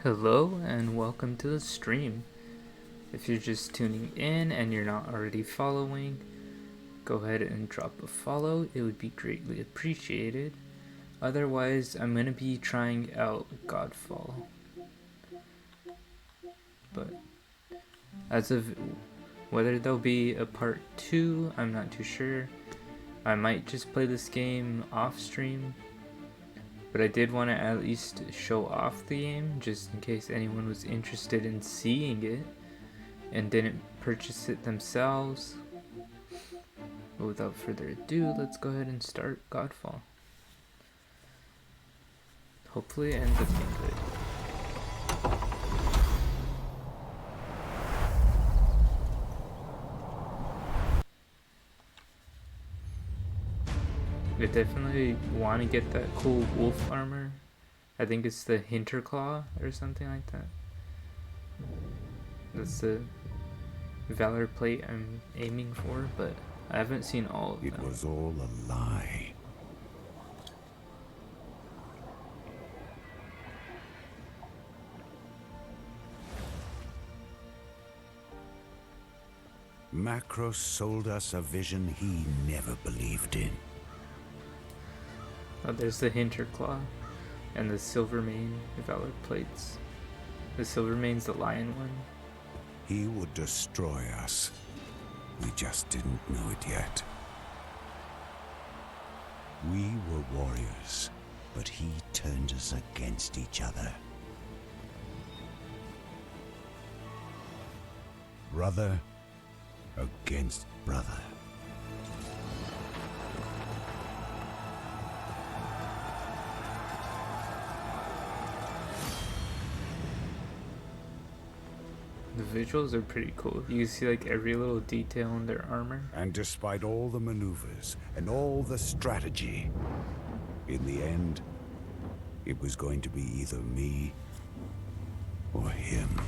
Hello and welcome to the stream. If you're just tuning in and you're not already following, go ahead and drop a follow. It would be greatly appreciated. Otherwise, I'm going to be trying out Godfall. But as of whether there'll be a part 2, I'm not too sure. I might just play this game off stream. But I did want to at least show off the game, just in case anyone was interested in seeing it and didn't purchase it themselves. But without further ado, let's go ahead and start Godfall. Hopefully it ends up being good. I definitely want to get that cool wolf armor. I think it's the Hinterclaw or something like that. That's the Valor plate I'm aiming for, but I haven't seen all of them. It was all a lie. Macros sold us a vision he never believed in. Oh, there's the Hinterclaw and the Silvermane Valor plates. The Silvermane's the lion one. He would destroy us. We just didn't know it yet. We were warriors, but he turned us against each other. Brother against brother. The visuals are pretty cool. You can see like every little detail in their armor. And despite all the maneuvers and all the strategy, in the end, it was going to be either me or him.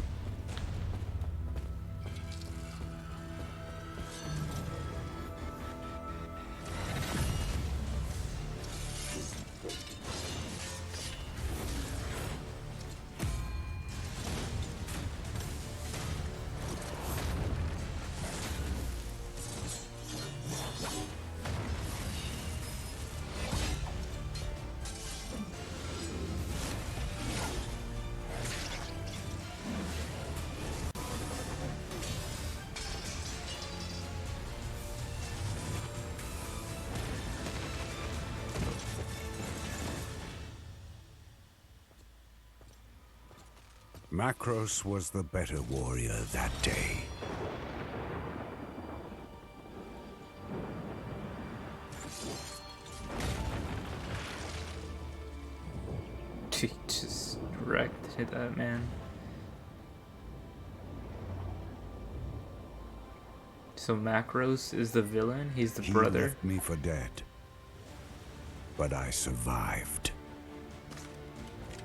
Macros was the better warrior that day. He just wrecked that man. So Macros is the villain? He's the brother? He left me for dead. but I survived.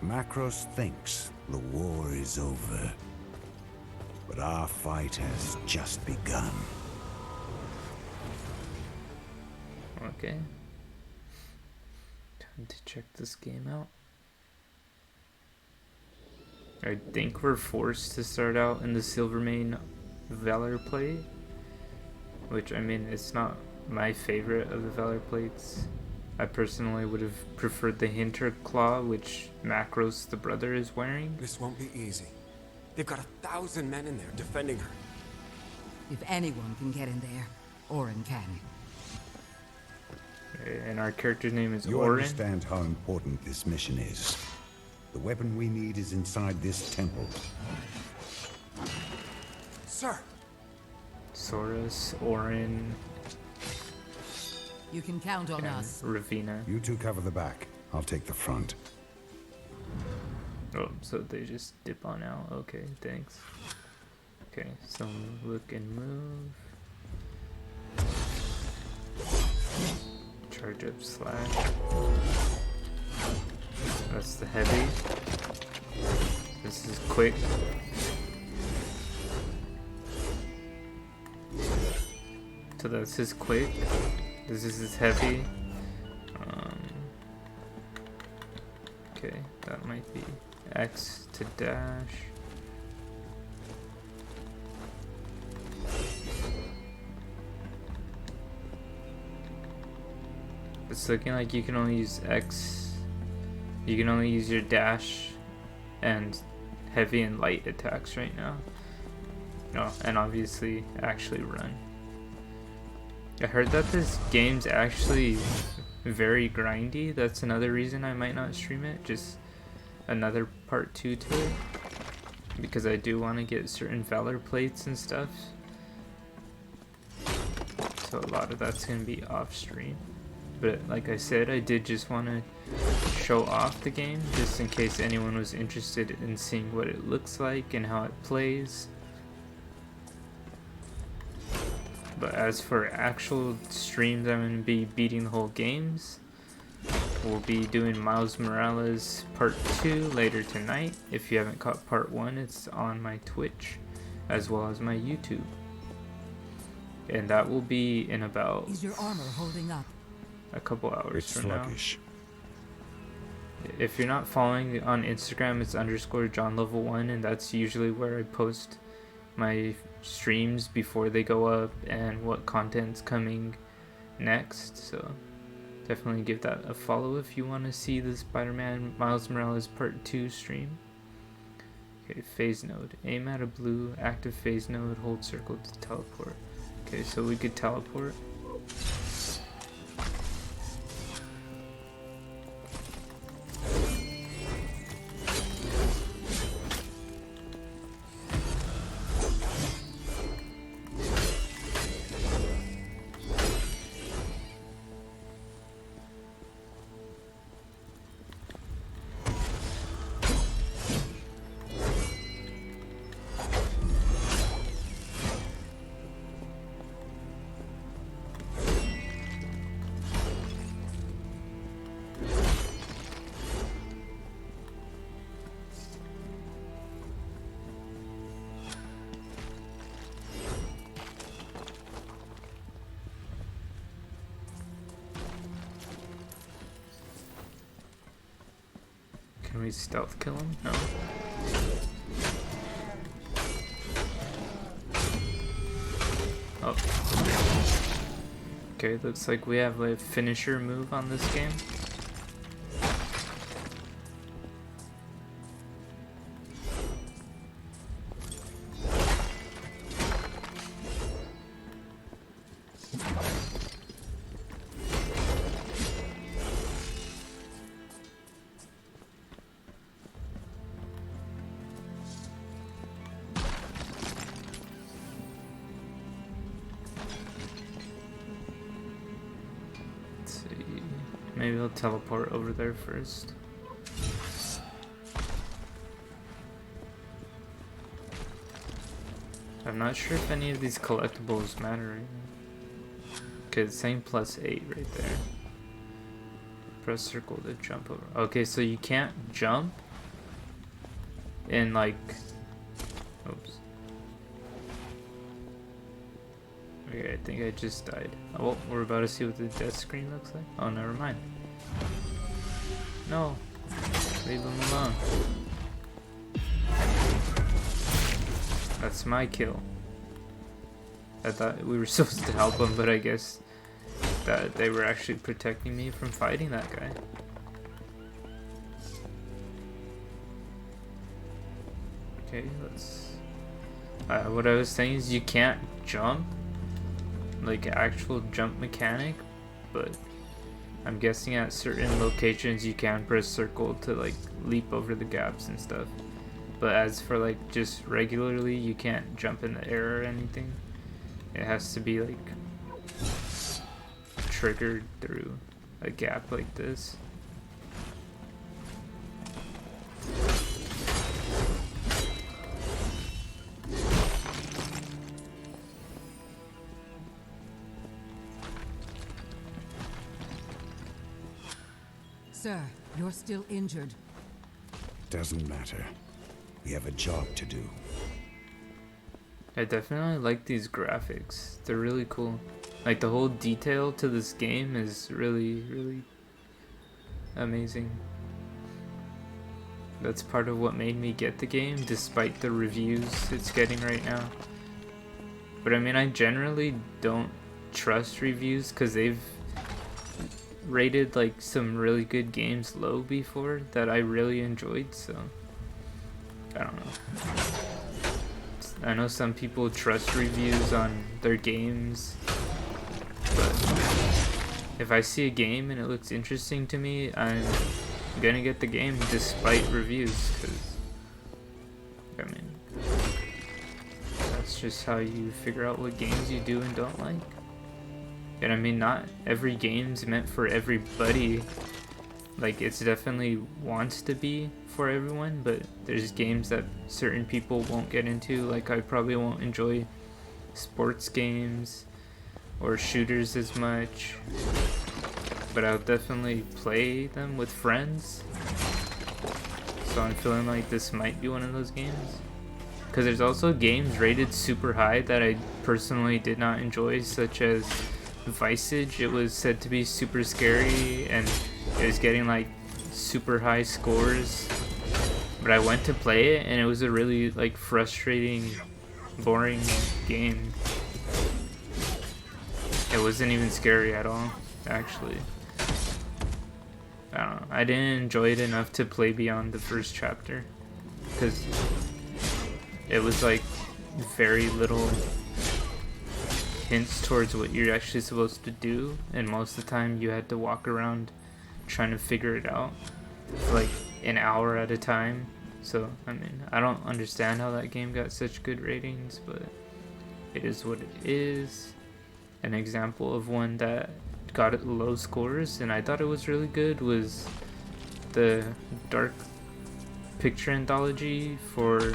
Macros thinks the war is over, but our fight has just begun. Okay. Time to check this game out. I think we're forced to start out in the Silvermane Valor plate, which, I mean, it's not my favorite of the Valor plates. I personally would have preferred the Hinter Claw, which Macros the brother is wearing. This won't be easy. They've got 1,000 men in there defending her. If anyone can get in there, Orin can. And our character's name is You Orin. understand how important this mission is. The weapon we need is inside this temple. Sir! Saurus, Orin, You can count on and us. Ravina. You two cover the back. I'll take the front. Oh, so they just dip on out. Okay, thanks. Okay, so look and move. Charge up slash. That's the heavy. This is quick. So that's his quick. This is his heavy. Okay, that might be X to dash. It's looking like you can only use X. You can only use your dash and heavy and light attacks right now. No, and obviously actually run. I heard that this game's actually very grindy. That's another reason I might not stream it. Just another part 2 to it. Because I do want to get certain Valor plates and stuff. So a lot of that's going to be off stream. But like I said, I did just want to show off the game. Just in case anyone was interested in seeing what it looks like and how it plays. But as for actual streams, I'm going to be beating the whole games. We'll be doing Miles Morales Part 2 later tonight. If you haven't caught Part 1, it's on my Twitch as well as my YouTube. And that will be in about Is your armor holding up? a couple hours It's from now. sluggish. If you're not following on Instagram, it's _JohnLevel1, and that's usually where I post my streams before they go up and what content's coming next. So definitely give that a follow if you want to see the Spider-Man Miles Morales Part 2 stream. Okay, phase node. Aim at a blue, active phase node, hold circle to teleport. Okay, so we could teleport. Can we stealth kill him? No. Oh. Okay, looks like we have a finisher move on this game. Maybe I'll teleport over there first. I'm not sure if any of these collectibles matter right now. Okay, it's saying +8 right there. Press circle to jump over. Okay, so you can't jump in like... Oops. Okay, I think I just died. Oh, we're about to see what the death screen looks like. Oh, never mind. No. Leave him alone. That's my kill. I thought we were supposed to help him, but I guess that they were actually protecting me from fighting that guy. Okay, let's... what I was saying is you can't jump, like actual jump mechanic, but I'm guessing at certain locations you can press circle to like leap over the gaps and stuff. But as for like just regularly, you can't jump in the air or anything. It has to be like triggered through a gap like this. Sir, you're still injured. Doesn't matter. We have a job to do. I definitely like these graphics. They're really cool. Like the whole detail to this game is really, really amazing. That's part of what made me get the game, despite the reviews it's getting right now. But I mean, I generally don't trust reviews because they've rated like some really good games low before that I really enjoyed, so I don't know. I know some people trust reviews on their games, but if I see a game and it looks interesting to me, I'm gonna get the game despite reviews, because I mean, that's just how you figure out what games you do and don't like. And I mean, not every game's meant for everybody. Like, it's definitely wants to be for everyone, but there's games that certain people won't get into. Like, I probably won't enjoy sports games or shooters as much, but I'll definitely play them with friends. So I'm feeling like this might be one of those games. Because there's also games rated super high that I personally did not enjoy, such as Visage. It was said to be super scary and it was getting like super high scores, but I went to play it and it was a really like frustrating, boring game. It wasn't even scary at all, actually. I don't know, I didn't enjoy it enough to play beyond the first chapter because it was like very little hints towards what you're actually supposed to do, and most of the time you had to walk around trying to figure it out for like an hour at a time. So I mean, I don't understand how that game got such good ratings, but it is what it is. An example of one that got low scores and I thought it was really good was the Dark Picture anthology for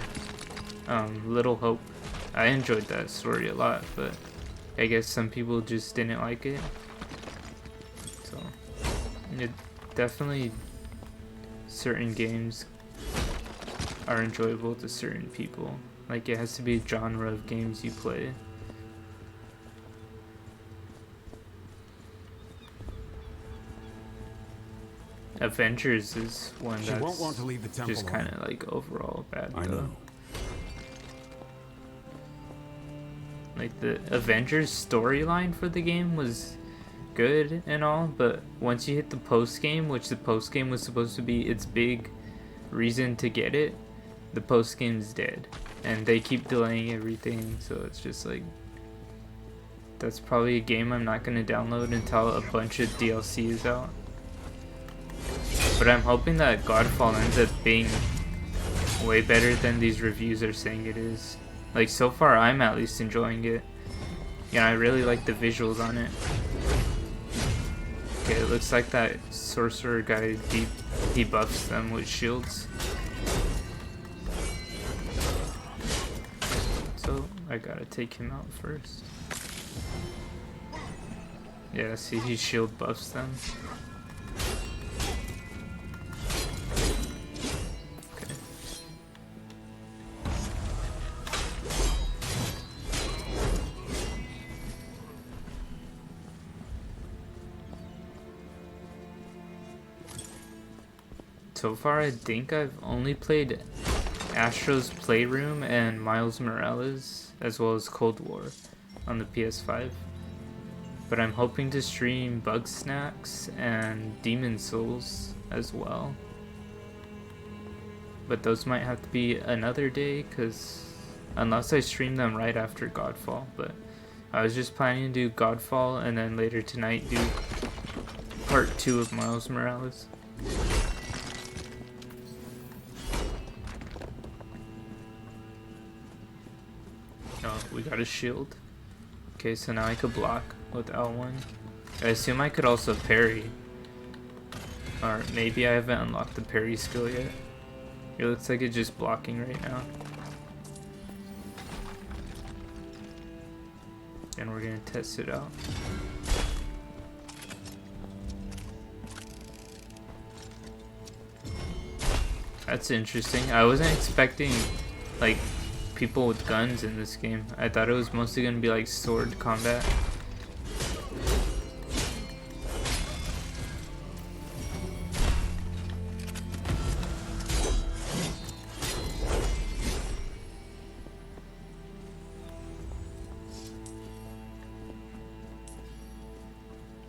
Little Hope. I enjoyed that story a lot, but I guess some people just didn't like it. So, it definitely, certain games are enjoyable to certain people. Like, it has to be a genre of games you play. Avengers is one She that's won't want to leave the temple just kind of like overall bad. I know. Like, the Avengers storyline for the game was good and all, but once you hit the post game, which the post game was supposed to be its big reason to get it, the post game's dead, and they keep delaying everything. So it's just like, that's probably a game I'm not gonna download until a bunch of DLC is out. But I'm hoping that Godfall ends up being way better than these reviews are saying it is. Like, so far I'm at least enjoying it. Yeah, I really like the visuals on it. Okay, it looks like that sorcerer guy debuffs them with shields. So I gotta take him out first. Yeah, see, he shield buffs them. So far, I think I've only played Astro's Playroom and Miles Morales, as well as Cold War on the PS5. But I'm hoping to stream Bug Snacks and Demon Souls as well. But those might have to be another day, because unless I stream them right after Godfall. But I was just planning to do Godfall and then later tonight do part 2 of Miles Morales. Oh, we got a shield. Okay, so now I could block with L1. I assume I could also parry. Or maybe I haven't unlocked the parry skill yet. It looks like it's just blocking right now. And we're gonna test it out. That's interesting. I wasn't expecting like people with guns in this game. I thought it was mostly gonna be like sword combat.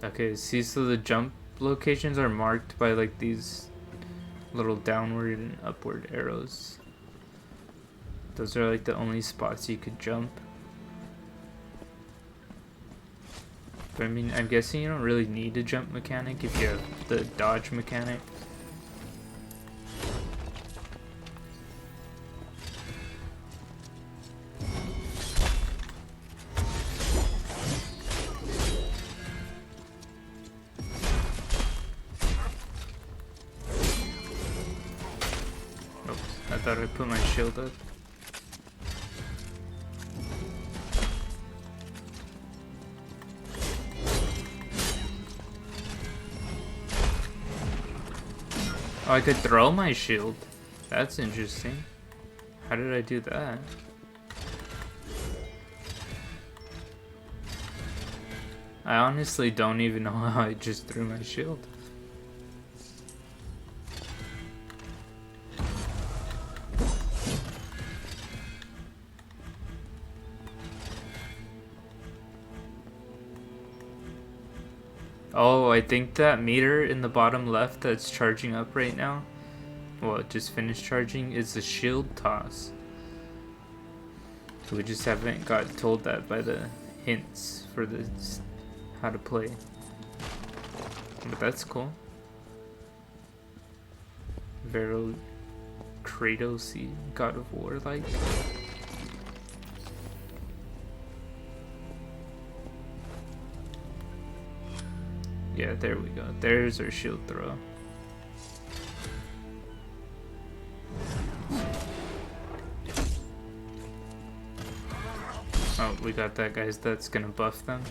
Okay, see, so the jump locations are marked by like these little downward and upward arrows. Those are like the only spots you could jump. But I mean, I'm guessing you don't really need a jump mechanic if you have the dodge mechanic. I thought I put my shield up. Oh, I could throw my shield. That's interesting. How did I do that? I honestly don't even know how I just threw my shield. Oh, I think that meter in the bottom left that's charging up right now, well, it just finished charging, is the shield toss. We just haven't got told that by the hints for this, how to play. But that's cool. Very Kratos-y, God of War like. Yeah, there we go. There's our shield throw. Oh, we got that, guys. That's gonna buff them.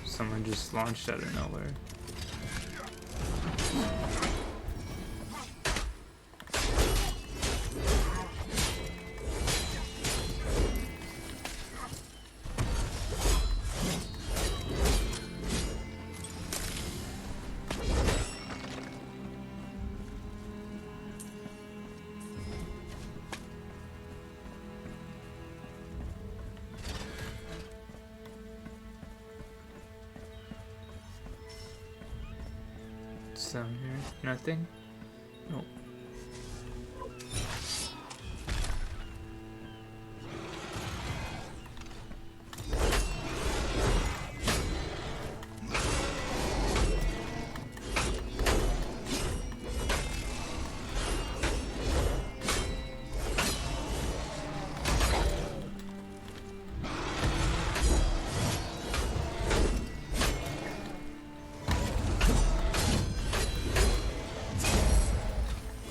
Someone just launched out of nowhere. Down here, nothing. Nope.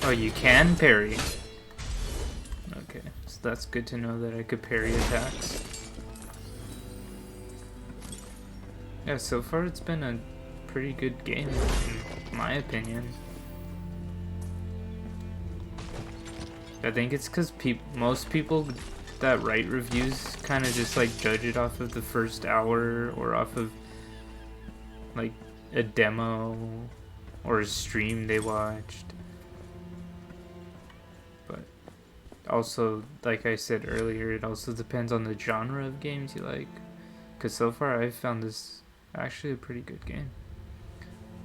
Oh, you can parry. Okay, so that's good to know that I could parry attacks. Yeah, so far it's been a pretty good game, in my opinion. I think it's because most people that write reviews kind of just like judge it off of the first hour or off of like a demo or a stream they watched. But also, like I said earlier, it also depends on the genre of games you like. Because so far I've found this actually a pretty good game.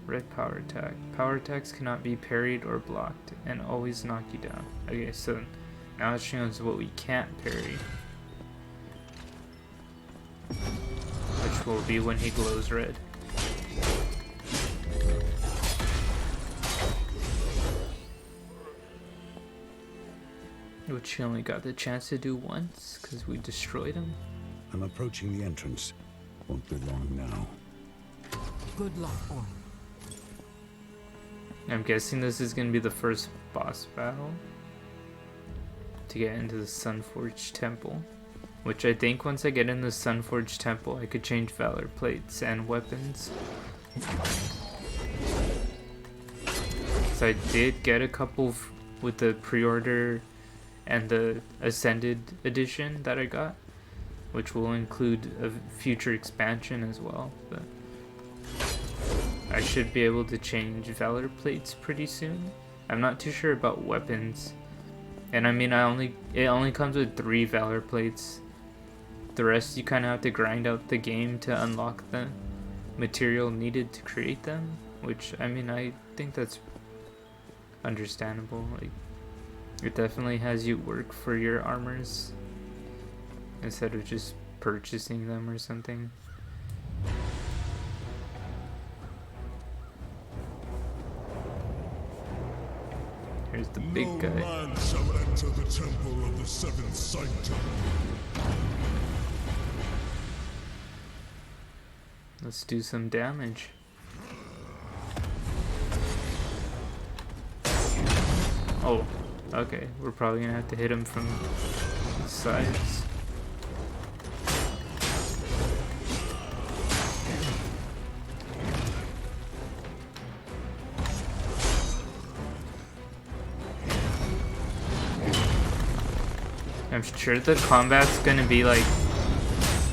Red power attack. Power attacks cannot be parried or blocked and always knock you down. Okay, so now it shows what we can't parry. Which will be when he glows red. Which he only got the chance to do once because we destroyed him. I'm approaching the entrance. Won't be long now. Good luck, Orin. I'm guessing this is going to be the first boss battle to get into the Sunforged Temple. Which I think once I get in the Sunforged Temple, I could change Valor plates and weapons. So I did get a couple with the pre-order and the Ascended edition that I got, which will include a future expansion as well. But I should be able to change Valor plates pretty soon. I'm not too sure about weapons. And I mean, it only comes with 3 Valor plates. The rest you kind of have to grind out the game to unlock the material needed to create them. Which, I mean, I think that's understandable. Like, it definitely has you work for your armors instead of just purchasing them or something. Here's the big guy. No man shall enter the temple of the seventh sanctum. Let's do some damage. Oh, okay. We're probably gonna have to hit him from the sides. I'm sure the combat's gonna be like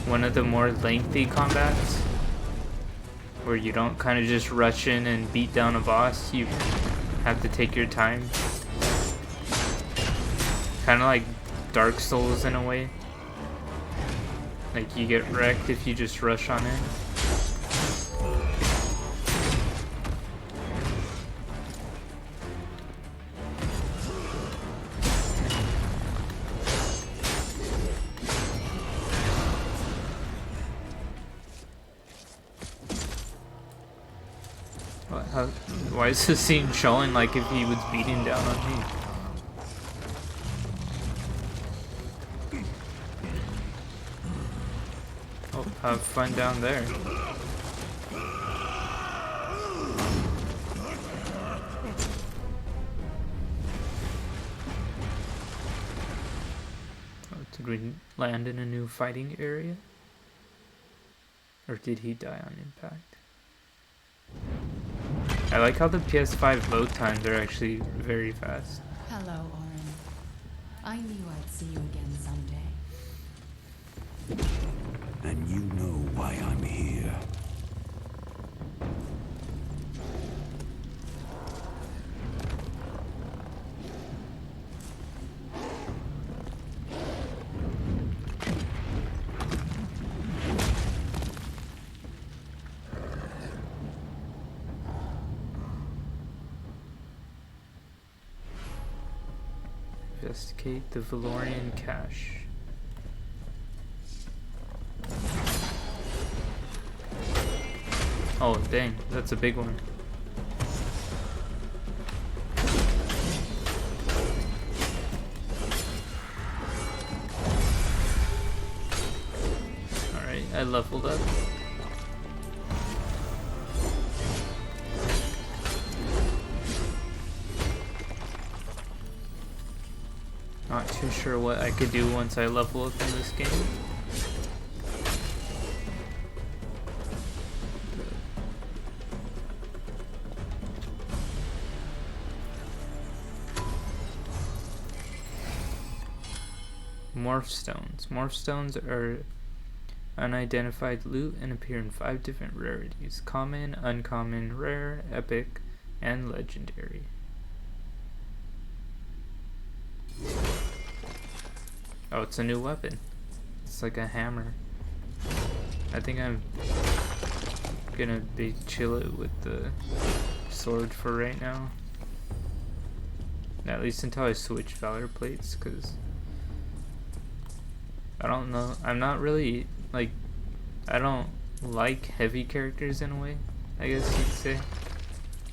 one of the more lengthy combats where you don't kind of just rush in and beat down a boss. You have to take your time. Kind of like Dark Souls in a way. Like you get wrecked if you just rush on in. Why is this scene showing like if he was beating down on me? Oh, have fun down there. Oh, did we land in a new fighting area? Or did he die on impact? I like how the PS5 load times are actually very fast. Hello, Orin. I knew I'd see you again someday. And you know why I'm here. Investigate the Valorian cache. Oh dang, that's a big one. Alright, I leveled up. Not too sure what I could do once I level up in this game. Morph stones. Morph stones are unidentified loot and appear in 5 different rarities: common, uncommon, rare, epic, and legendary. Oh, it's a new weapon. It's like a hammer. I think I'm gonna be chill it with the sword for right now. At least until I switch Valor plates, because I don't know. I'm not really, like, I don't like heavy characters in a way, I guess you'd say.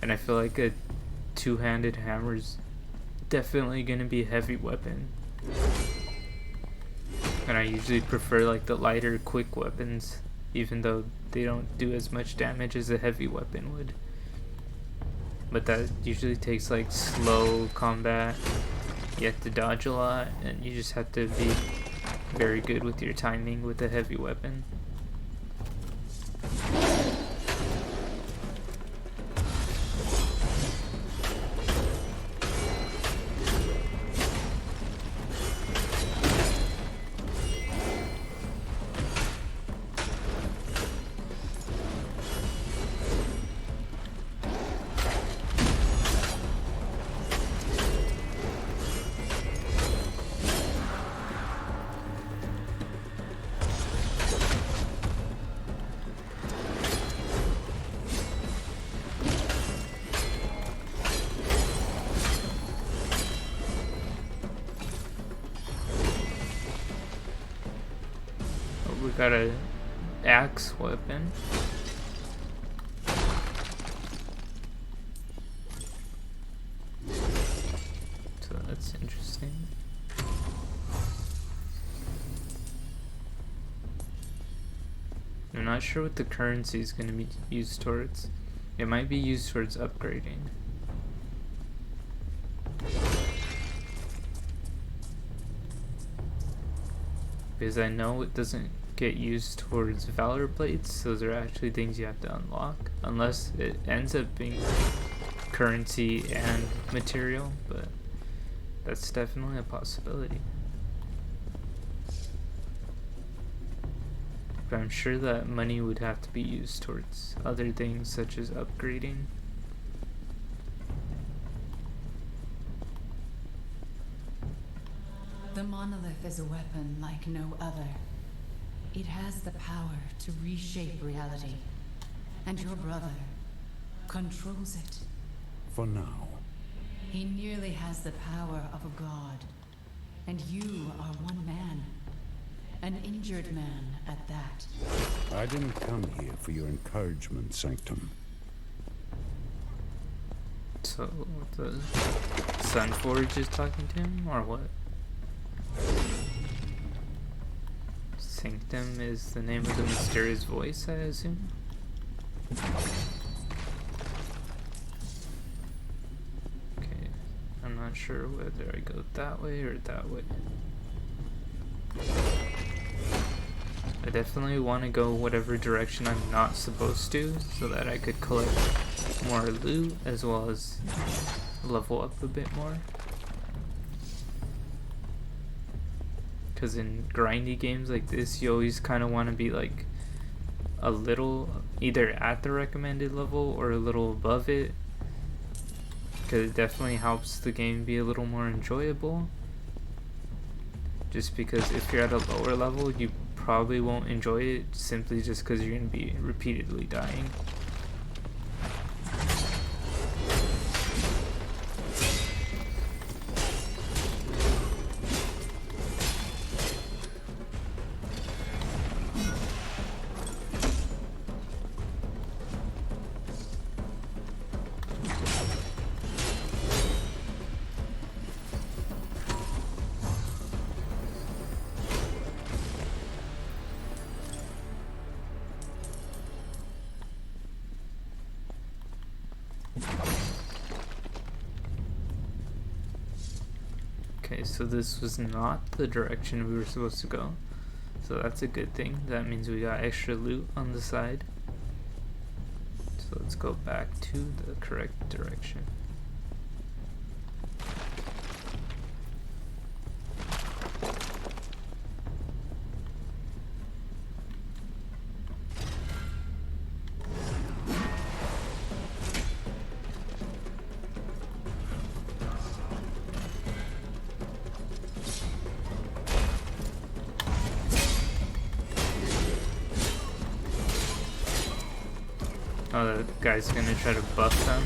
And I feel like a two-handed hammer is definitely gonna be a heavy weapon. And I usually prefer like the lighter, quick weapons, even though they don't do as much damage as a heavy weapon would. But that usually takes like slow combat. You have to dodge a lot, and you just have to be very good with your timing with a heavy weapon. We got a axe weapon. So that's interesting. I'm not sure what the currency is going to be used towards. It might be used towards upgrading. Because I know it doesn't get used towards Valor plates. Those are actually things you have to unlock, unless it ends up being currency and material, but that's definitely a possibility. But I'm sure that money would have to be used towards other things such as upgrading. The monolith is a weapon like no other. It has the power to reshape reality. And your brother controls it. For now. He nearly has the power of a god. And you are one man. An injured man at that. I didn't come here for your encouragement, Sanctum. So, the Sunforge is talking to him, or what? Sanctum is the name of the mysterious voice, I assume? Okay, I'm not sure whether I go that way or that way. I definitely want to go whatever direction I'm not supposed to, so that I could collect more loot as well as level up a bit more. Because in grindy games like this, you always kind of want to be like a little either at the recommended level or a little above it, because it definitely helps the game be a little more enjoyable. Just because if you're at a lower level, you probably won't enjoy it simply just because you're going to be repeatedly dying. Okay, so this was not the direction we were supposed to go. So that's a good thing. That means we got extra loot on the side. So let's go back to the correct direction. Oh, the guy's gonna try to buff them.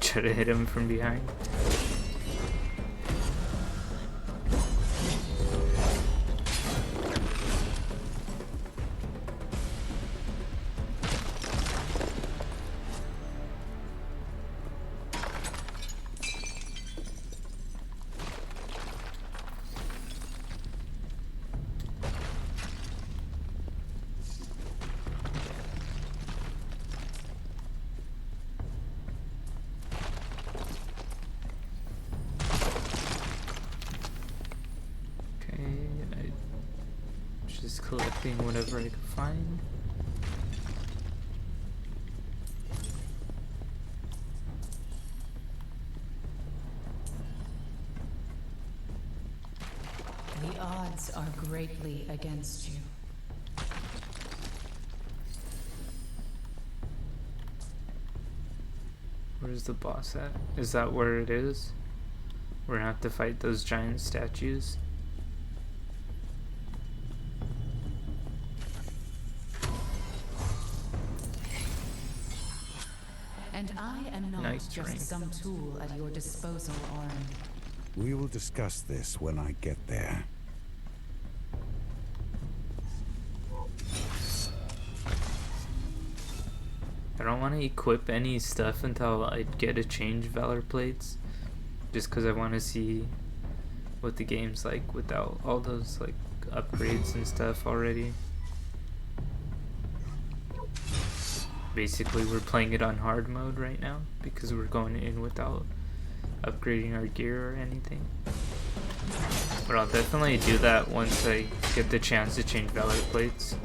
Try to hit him from behind. Just collecting whatever I could find. The odds are greatly against you. Where's the boss at? Is that where it is? We're gonna have to fight those giant statues. And I am not Nice just drink. some tool at your disposal, Orin. We will discuss this when I get there. I don't want to equip any stuff until I get to change Valor plates. Just because I want to see what the game's like without all those like upgrades and stuff already. Basically we're playing it on hard mode right now because we're going in without upgrading our gear or anything. But I'll definitely do that once I get the chance to change Valor plates.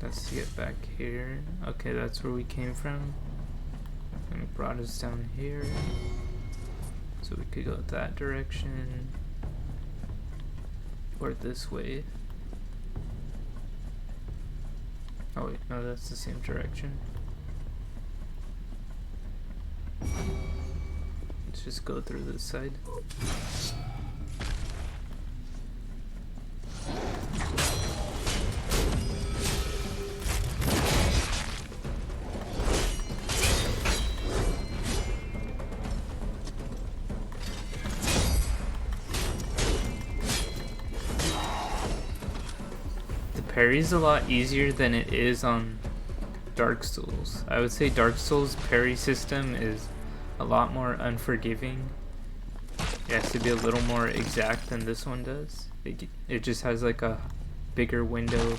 Let's get back here. Okay, that's where we came from. And it brought us down here. So we could go that direction. Or this way. Oh wait, no, that's the same direction. Let's just go through this side. Parry's a lot easier than it is on Dark Souls. I would say Dark Souls' parry system is a lot more unforgiving. It has to be a little more exact than this one does. It just has like a bigger window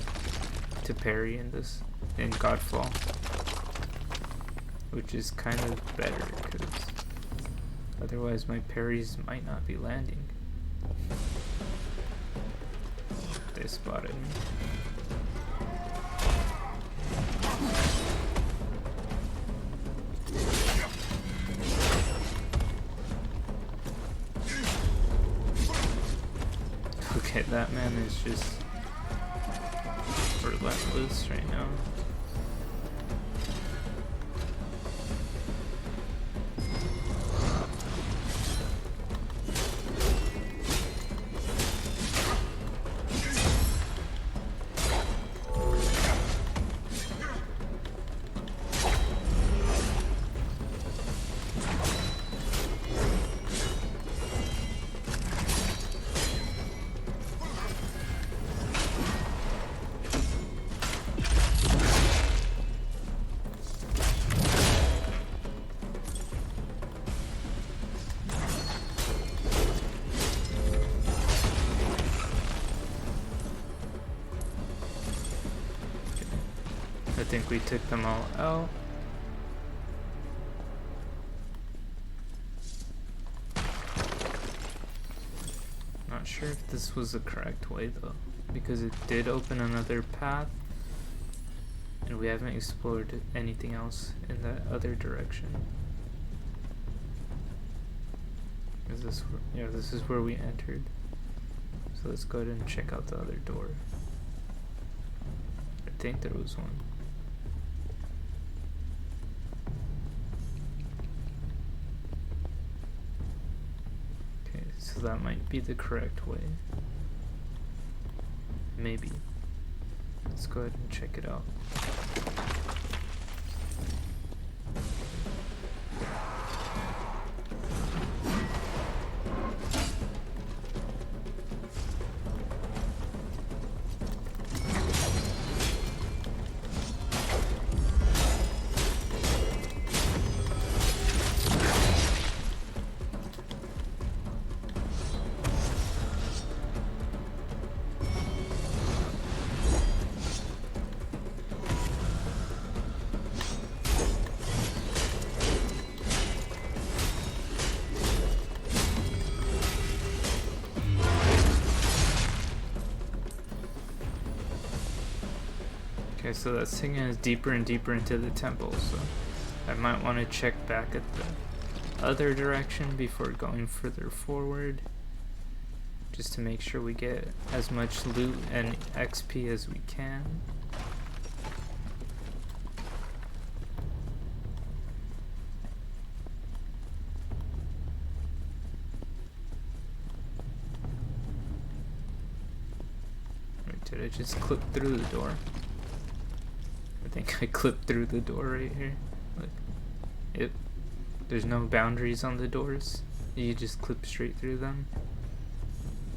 to parry in Godfall, which is kind of better because otherwise my parries might not be landing. They spotted me. Okay, that man is just relentless right now. I think we took them all out. Not sure if this was the correct way though, because it did open another path and we haven't explored anything else in that other direction. Is this where, yeah, this is where we entered. So let's go ahead and check out the other door. I think there was one. Okay, so that might be the correct way. Maybe. Let's go ahead and check it out. Okay, so that's taking us deeper and deeper into the temple, so I might want to check back at the other direction before going further forward, just to make sure we get as much loot and XP as we can. Wait, did I just clip through the door? I think I clipped through the door right here. Look, there's no boundaries on the doors. You just clip straight through them.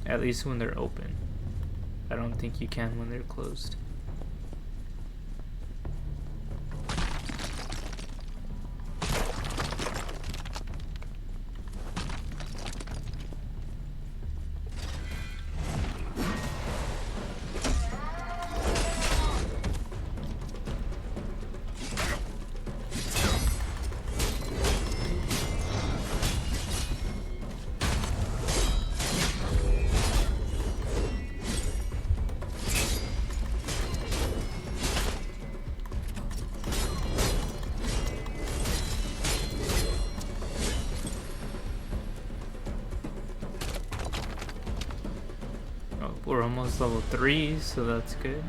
At least when they're open. I don't think you can when they're closed. We're almost level 3, so that's good.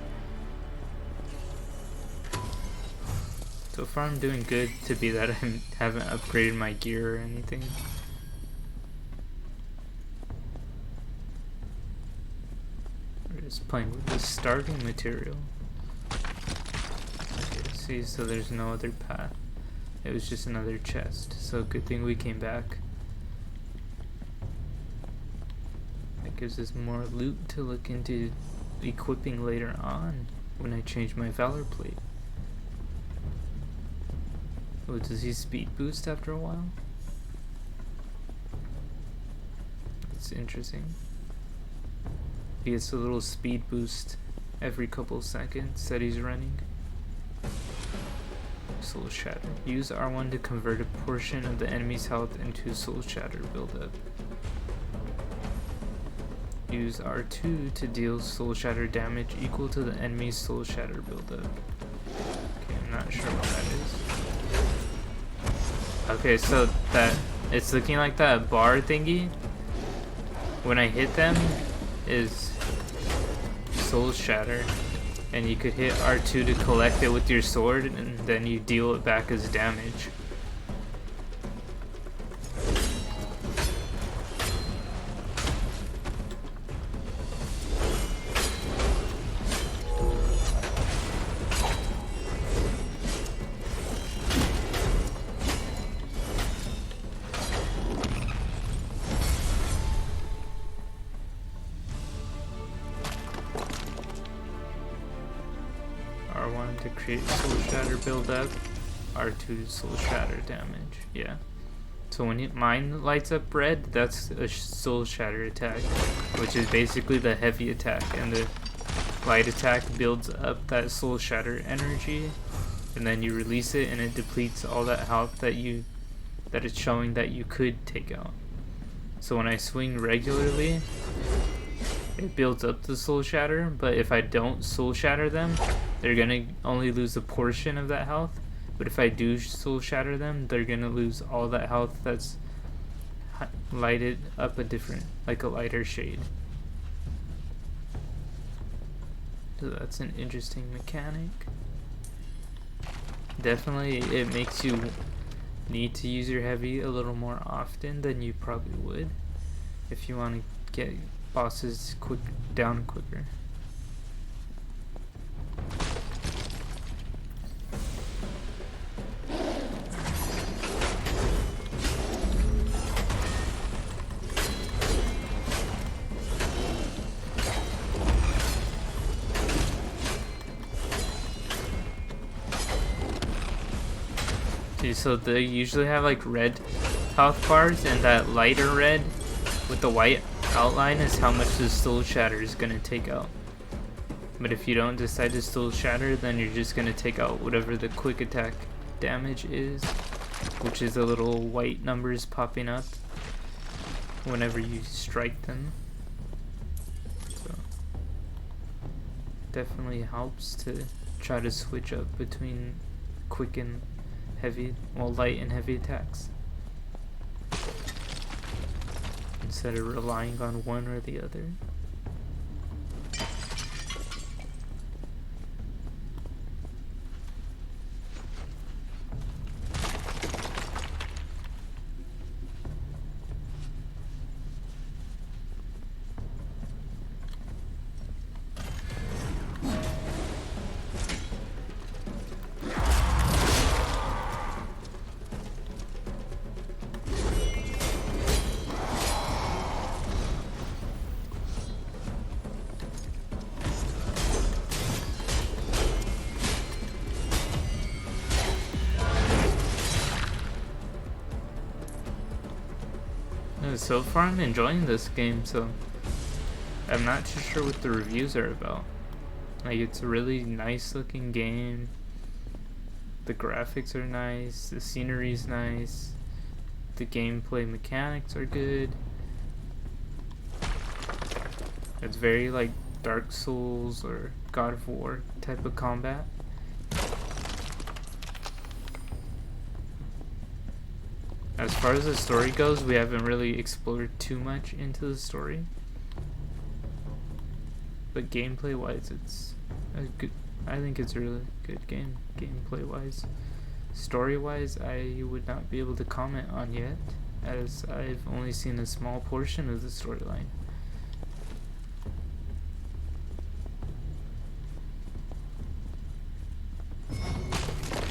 So far I'm doing good to be that I haven't upgraded my gear or anything. We're just playing with the starting material. Okay, see, so there's no other path. It was just another chest, so good thing we came back. Gives us more loot to look into equipping later on when I change my Valor plate. Oh, does he speed boost after a while? That's interesting. He gets a little speed boost every couple seconds that he's running. Soul Shatter. Use R1 to convert a portion of the enemy's health into Soul Shatter buildup. Use R2 to deal Soul Shatter damage equal to the enemy's Soul Shatter buildup. Okay, I'm not sure what that is. Okay, so that it's looking like that bar thingy. When I hit them, is Soul Shatter, and you could hit R2 to collect it with your sword, and then you deal it back as damage. R1 to create Soul Shatter build-up, R2 Soul Shatter damage, yeah. So when mine lights up red, that's a Soul Shatter attack, which is basically the heavy attack, and the light attack builds up that soul shatter energy, and then you release it and it depletes all that health that it's showing that you could take out. So when I swing regularly, it builds up the soul shatter, but if I don't soul shatter them, they're gonna only lose a portion of that health. But if I do soul shatter them, they're gonna lose all that health that's lighted up a different, like a lighter shade. So that's an interesting mechanic. Definitely it makes you need to use your heavy a little more often than you probably would if you want to get bosses down quicker. So they usually have like red health bars, and that lighter red with the white outline is how much the soul shatter is going to take out. But if you don't decide to soul shatter, then you're just going to take out whatever the quick attack damage is, which is the little white numbers popping up whenever you strike them. So definitely helps to try to switch up between quick and heavy, well, light and heavy attacks, instead of relying on one or the other. So far I'm enjoying this game, so I'm not too sure what the reviews are about. Like, it's a really nice looking game, the graphics are nice, the scenery's nice, the gameplay mechanics are good. It's very like Dark Souls or God of War type of combat. As far as the story goes, we haven't really explored too much into the story. But gameplay wise, it's a good, I think it's a really good game, gameplay wise. Story wise, I would not be able to comment on yet, as I've only seen a small portion of the storyline.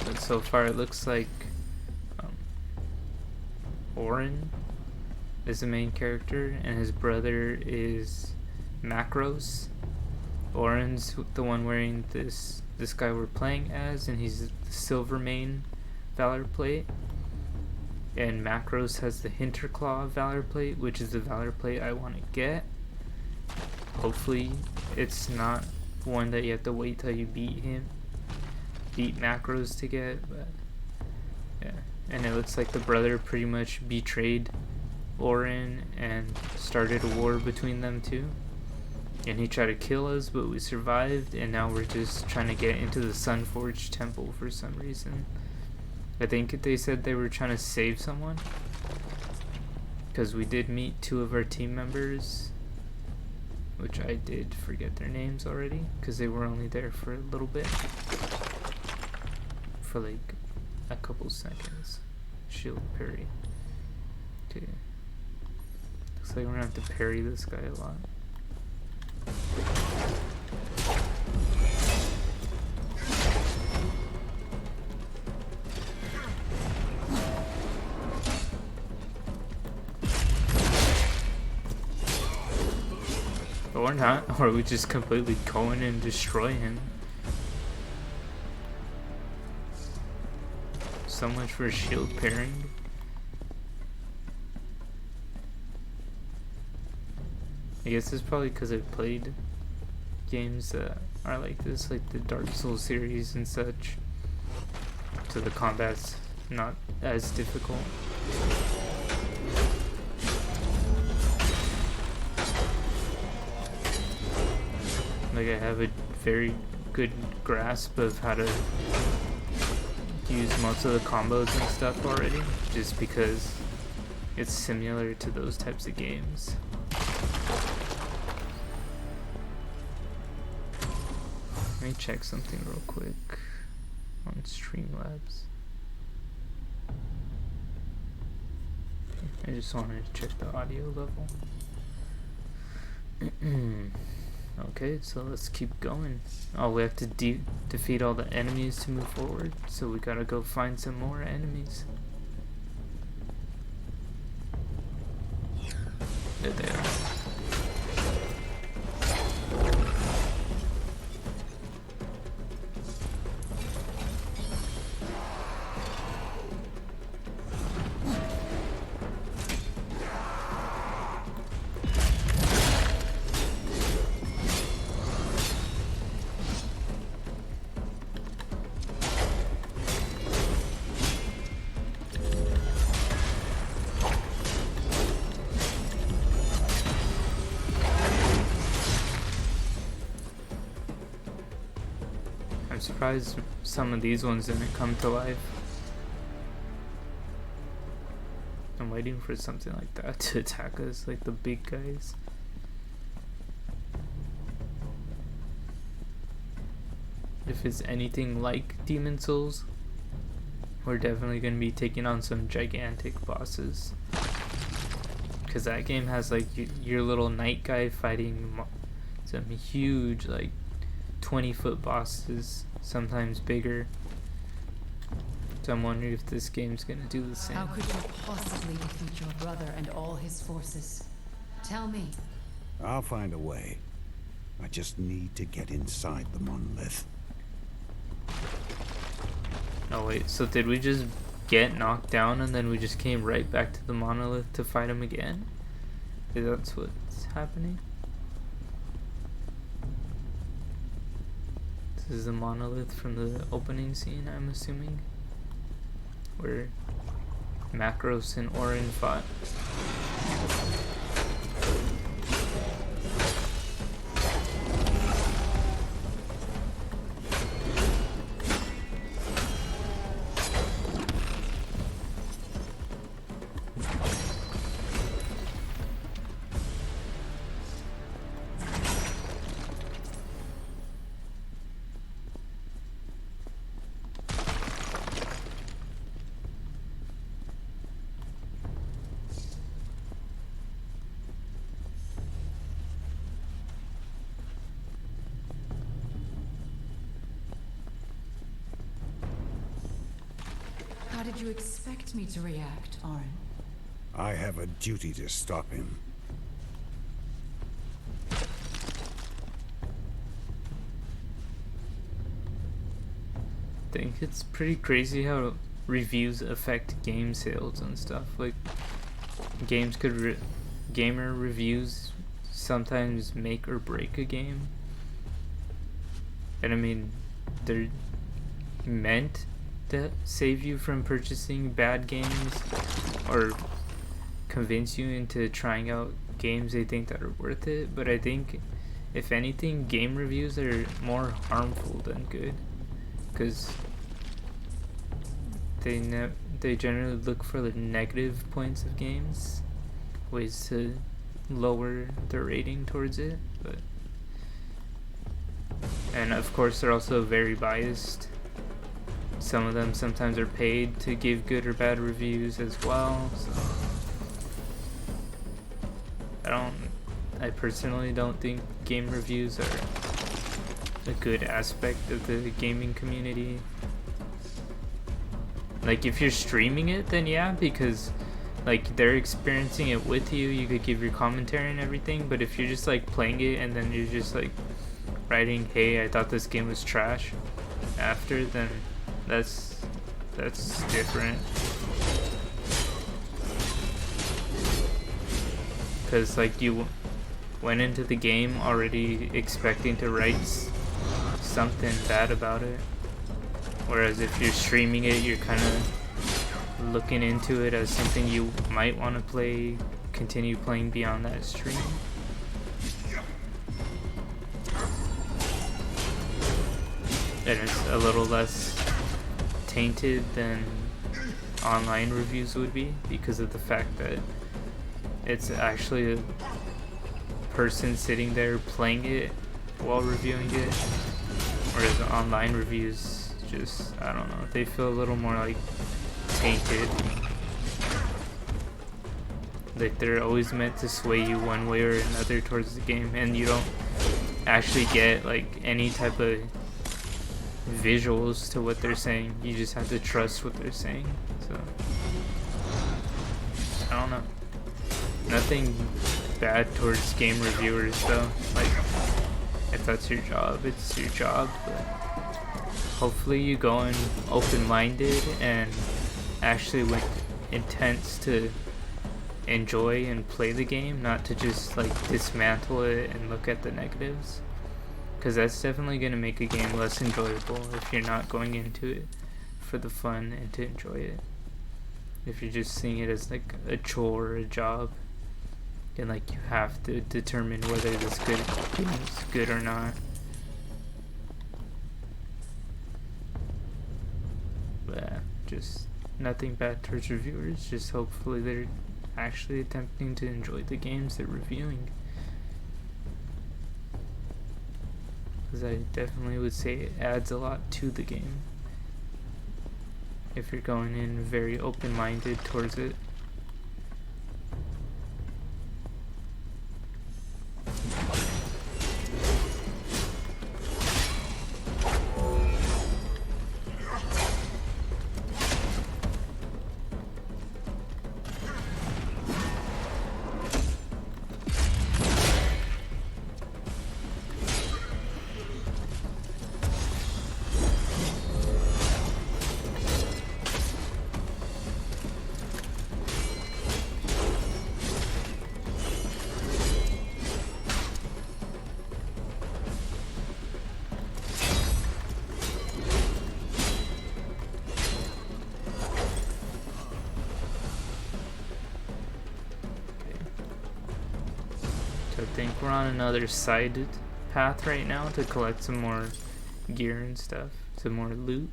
But so far it looks like Orin is the main character, and his brother is Macros. Orin's the one wearing this guy we're playing as, and he's the silver main Valor plate. And Macros has the Hinterclaw Valor plate, which is the Valor plate I want to get. Hopefully it's not one that you have to wait till you beat Macros to get, but yeah. And it looks like the brother pretty much betrayed Orin and started a war between them two. And he tried to kill us, but we survived, and now we're just trying to get into the Sunforged Temple for some reason. I think they said they were trying to save someone, because we did meet two of our team members, which I did forget their names already, because they were only there for a little bit. For like a couple seconds. Shield parry. Okay. Looks like we're gonna have to parry this guy a lot. Or not, or we just completely go in and destroy him. So much for shield parrying. I guess it's probably because I've played games that are like this, like the Dark Souls series and such. So the combat's not as difficult. Like I have a very good grasp of how to use most of the combos and stuff already, just because it's similar to those types of games. Let me check something real quick on Streamlabs. I just wanted to check the audio level. Okay, so let's keep going. Oh, we have to defeat all the enemies to move forward, so we gotta go find some more enemies. There they are. I'm surprised some of these ones didn't come to life. I'm waiting for something like that to attack us, like the big guys. If it's anything like Demon Souls, we're definitely going to be taking on some gigantic bosses. Because that game has like your little knight guy fighting some huge, like 20-foot bosses, sometimes bigger. So I'm wondering if this game's gonna do the same. How could you possibly defeat your brother and all his forces? Tell me. I'll find a way. I just need to get inside the monolith. Oh wait, so did we just get knocked down and then we just came right back to the monolith to fight him again? That's what's happening? This is the monolith from the opening scene, I'm assuming, where Macros and Orin fought. How did you expect me to react, Orin? I have a duty to stop him. I think it's pretty crazy how reviews affect game sales and stuff. Like, games could gamer reviews sometimes make or break a game. And I mean, they're meant to save you from purchasing bad games or convince you into trying out games they think that are worth it. But I think, if anything, game reviews are more harmful than good, because they generally look for the negative points of games, ways to lower their rating towards it. But and of course they're also very biased. Some of them sometimes are paid to give good or bad reviews as well. So I personally don't think game reviews are a good aspect of the gaming community. Like, if you're streaming it, then yeah, because like they're experiencing it with you, you could give your commentary and everything. But if you're just like playing it and then you're just like writing, "Hey, I thought this game was trash," after, then that's different. Because like went into the game already expecting to write something bad about it. Whereas if you're streaming it, you're kind of looking into it as something you might want to play, continue playing beyond that stream. And it's a little less tainted than online reviews would be because of the fact that it's actually a person sitting there playing it while reviewing it, whereas online reviews just, I don't know, they feel a little more like tainted, like they're always meant to sway you one way or another towards the game, and you don't actually get like any type of visuals to what they're saying. You just have to trust what they're saying. So I don't know, nothing bad towards game reviewers though. Like, if that's your job, it's your job, but hopefully you go in open-minded and actually with intents to enjoy and play the game, not to just like dismantle it and look at the negatives, because that's definitely going to make a game less enjoyable if you're not going into it for the fun and to enjoy it. If you're just seeing it as like a chore or a job, and like you have to determine whether this game is good or not. But just nothing bad towards reviewers, just hopefully they're actually attempting to enjoy the games they're reviewing. Because I definitely would say it adds a lot to the game if you're going in very open-minded towards it. So I think we're on another side path right now to collect some more gear and stuff, some more loot.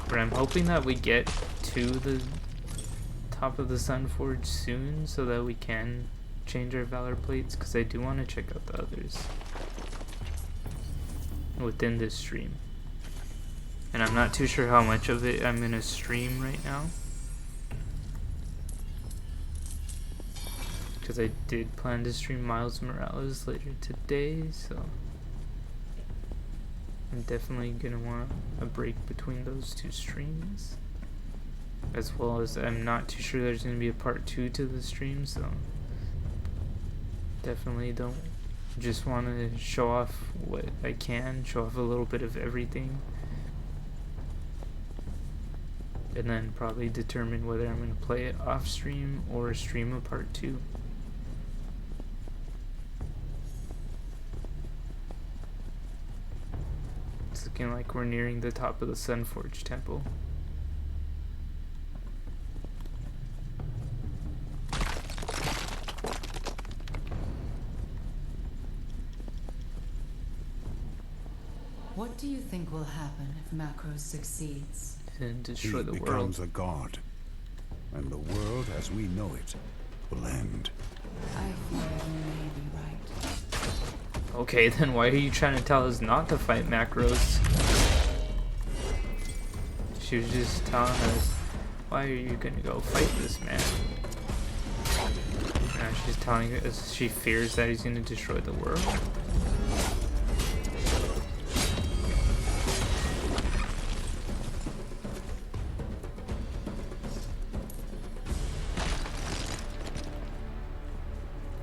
But I'm hoping that we get to the top of the Sunforge soon so that we can change our Valor plates, because I do want to check out the others within this stream. And I'm not too sure how much of it I'm gonna stream right now, because I did plan to stream Miles Morales later today, so I'm definitely gonna want a break between those two streams, as well as I'm not too sure there's gonna be a part 2 to the stream, so definitely don't just want to show off what I can, show off a little bit of everything, and then probably determine whether I'm gonna play it off stream or stream a part 2. It's looking like we're nearing the top of the Sunforge Temple. What do you think will happen if Macros succeeds? And destroy He the world. becomes a god, and the world as we know it will end. I fear you may be right. Okay, then why are you trying to tell us not to fight Macros? She was just telling us, why are you gonna go fight this man? Now she's telling us she fears that he's gonna destroy the world.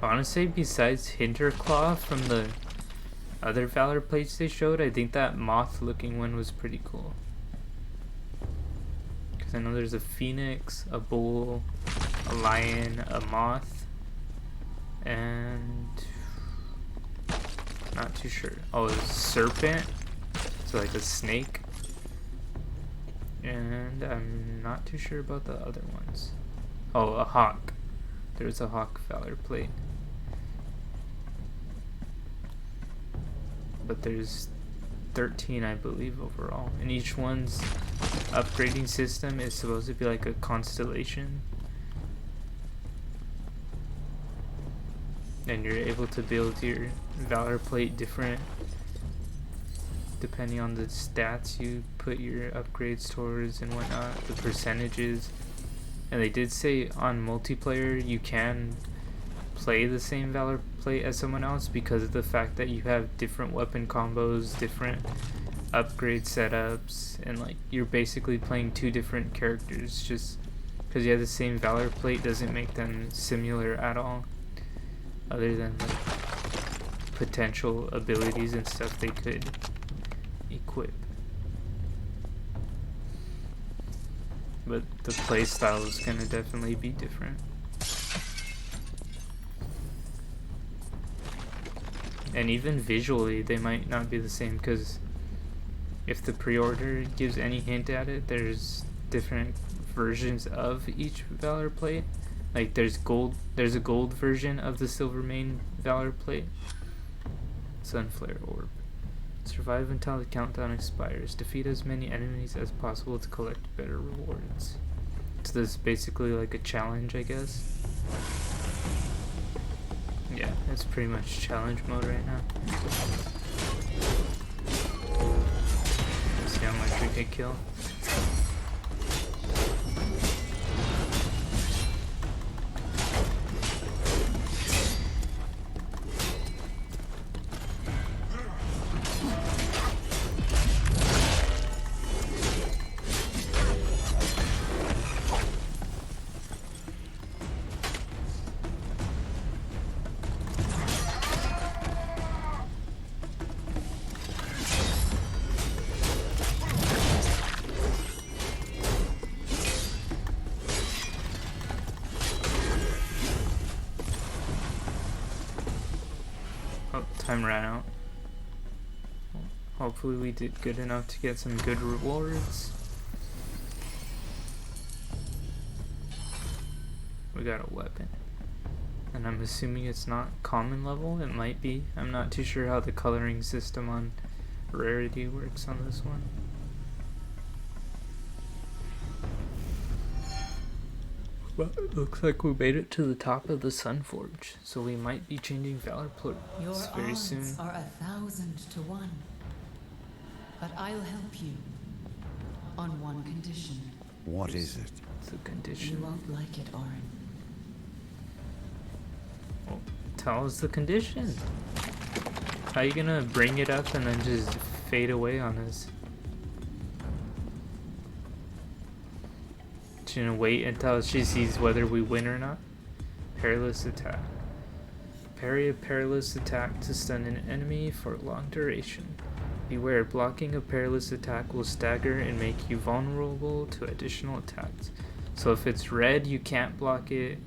I want to say, besides Hinterclaw from the other Valor plates they showed, I think that moth looking one was pretty cool. Because I know there's a phoenix, a bull, a lion, a moth, And not too sure. Oh, a serpent, so like a snake. And I'm not too sure about the other ones. Oh, a hawk. There's a hawk valor plate. But there's 13, I believe, overall. And each one's upgrading system is supposed to be like a constellation. And you're able to build your valor plate different depending on the stats you put your upgrades towards and whatnot, the percentages. And they did say on multiplayer you can play the same valor plate as someone else because of the fact that you have different weapon combos, different upgrade setups, and like you're basically playing two different characters. Just because you have the same valor plate doesn't make them similar at all, other than like potential abilities and stuff they could equip. But the playstyle is gonna definitely be different. And even visually they might not be the same, because if the pre-order gives any hint at it, there's different versions of each valor plate. Like there's a gold version of the silver main valor plate. Sunflare orb. Survive until the countdown expires. Defeat as many enemies as possible to collect better rewards. So this is basically like a challenge, I guess. Yeah, it's pretty much challenge mode right now. See how much we could kill. Oh, time ran out. Hopefully we did good enough to get some good rewards. We got a weapon. And I'm assuming it's not common level. It might be. I'm not too sure how the coloring system on rarity works on this one. But it looks like we made it to the top of the Sunforge, so we might be changing Valor Your Plates very odds soon. are 1,000 to 1. But I'll help you. On one condition. What is it? It's a You condition. won't like it, Orin. Well, tell us the condition. How you gonna bring it up and then just fade away on us? She's gonna wait until she sees whether we win or not. Perilous attack. Parry a perilous attack to stun an enemy for a long duration. Beware, blocking a perilous attack will stagger and make you vulnerable to additional attacks. So if it's red, you can't block it.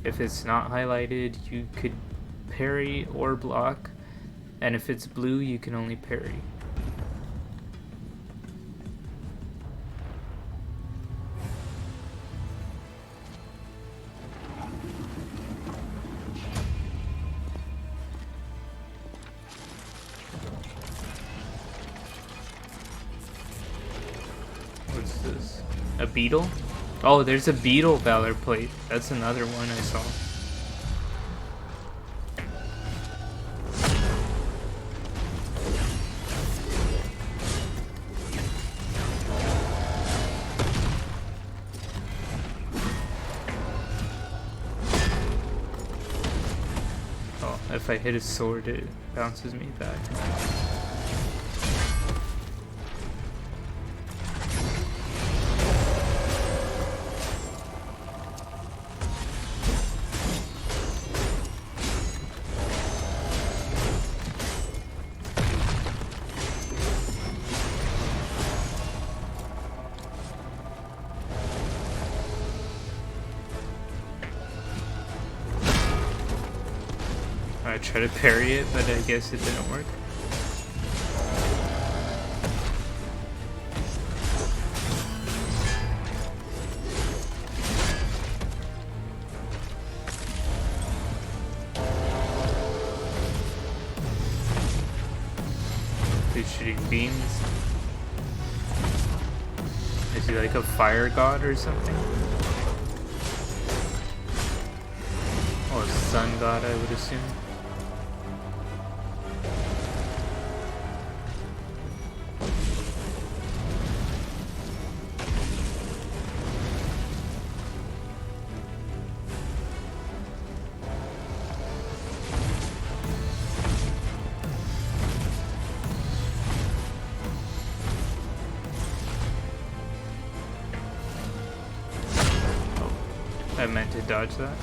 If it's not highlighted, you could parry or block. And if it's blue, you can only parry. What's this? A beetle? Oh, there's a beetle valor plate. That's another one I saw. Oh, if I hit a sword, it bounces me back. I tried to parry it, but I guess it didn't work. He's shooting beams. Is he like a fire god or something? Or a sun god, I would assume. I meant to dodge that.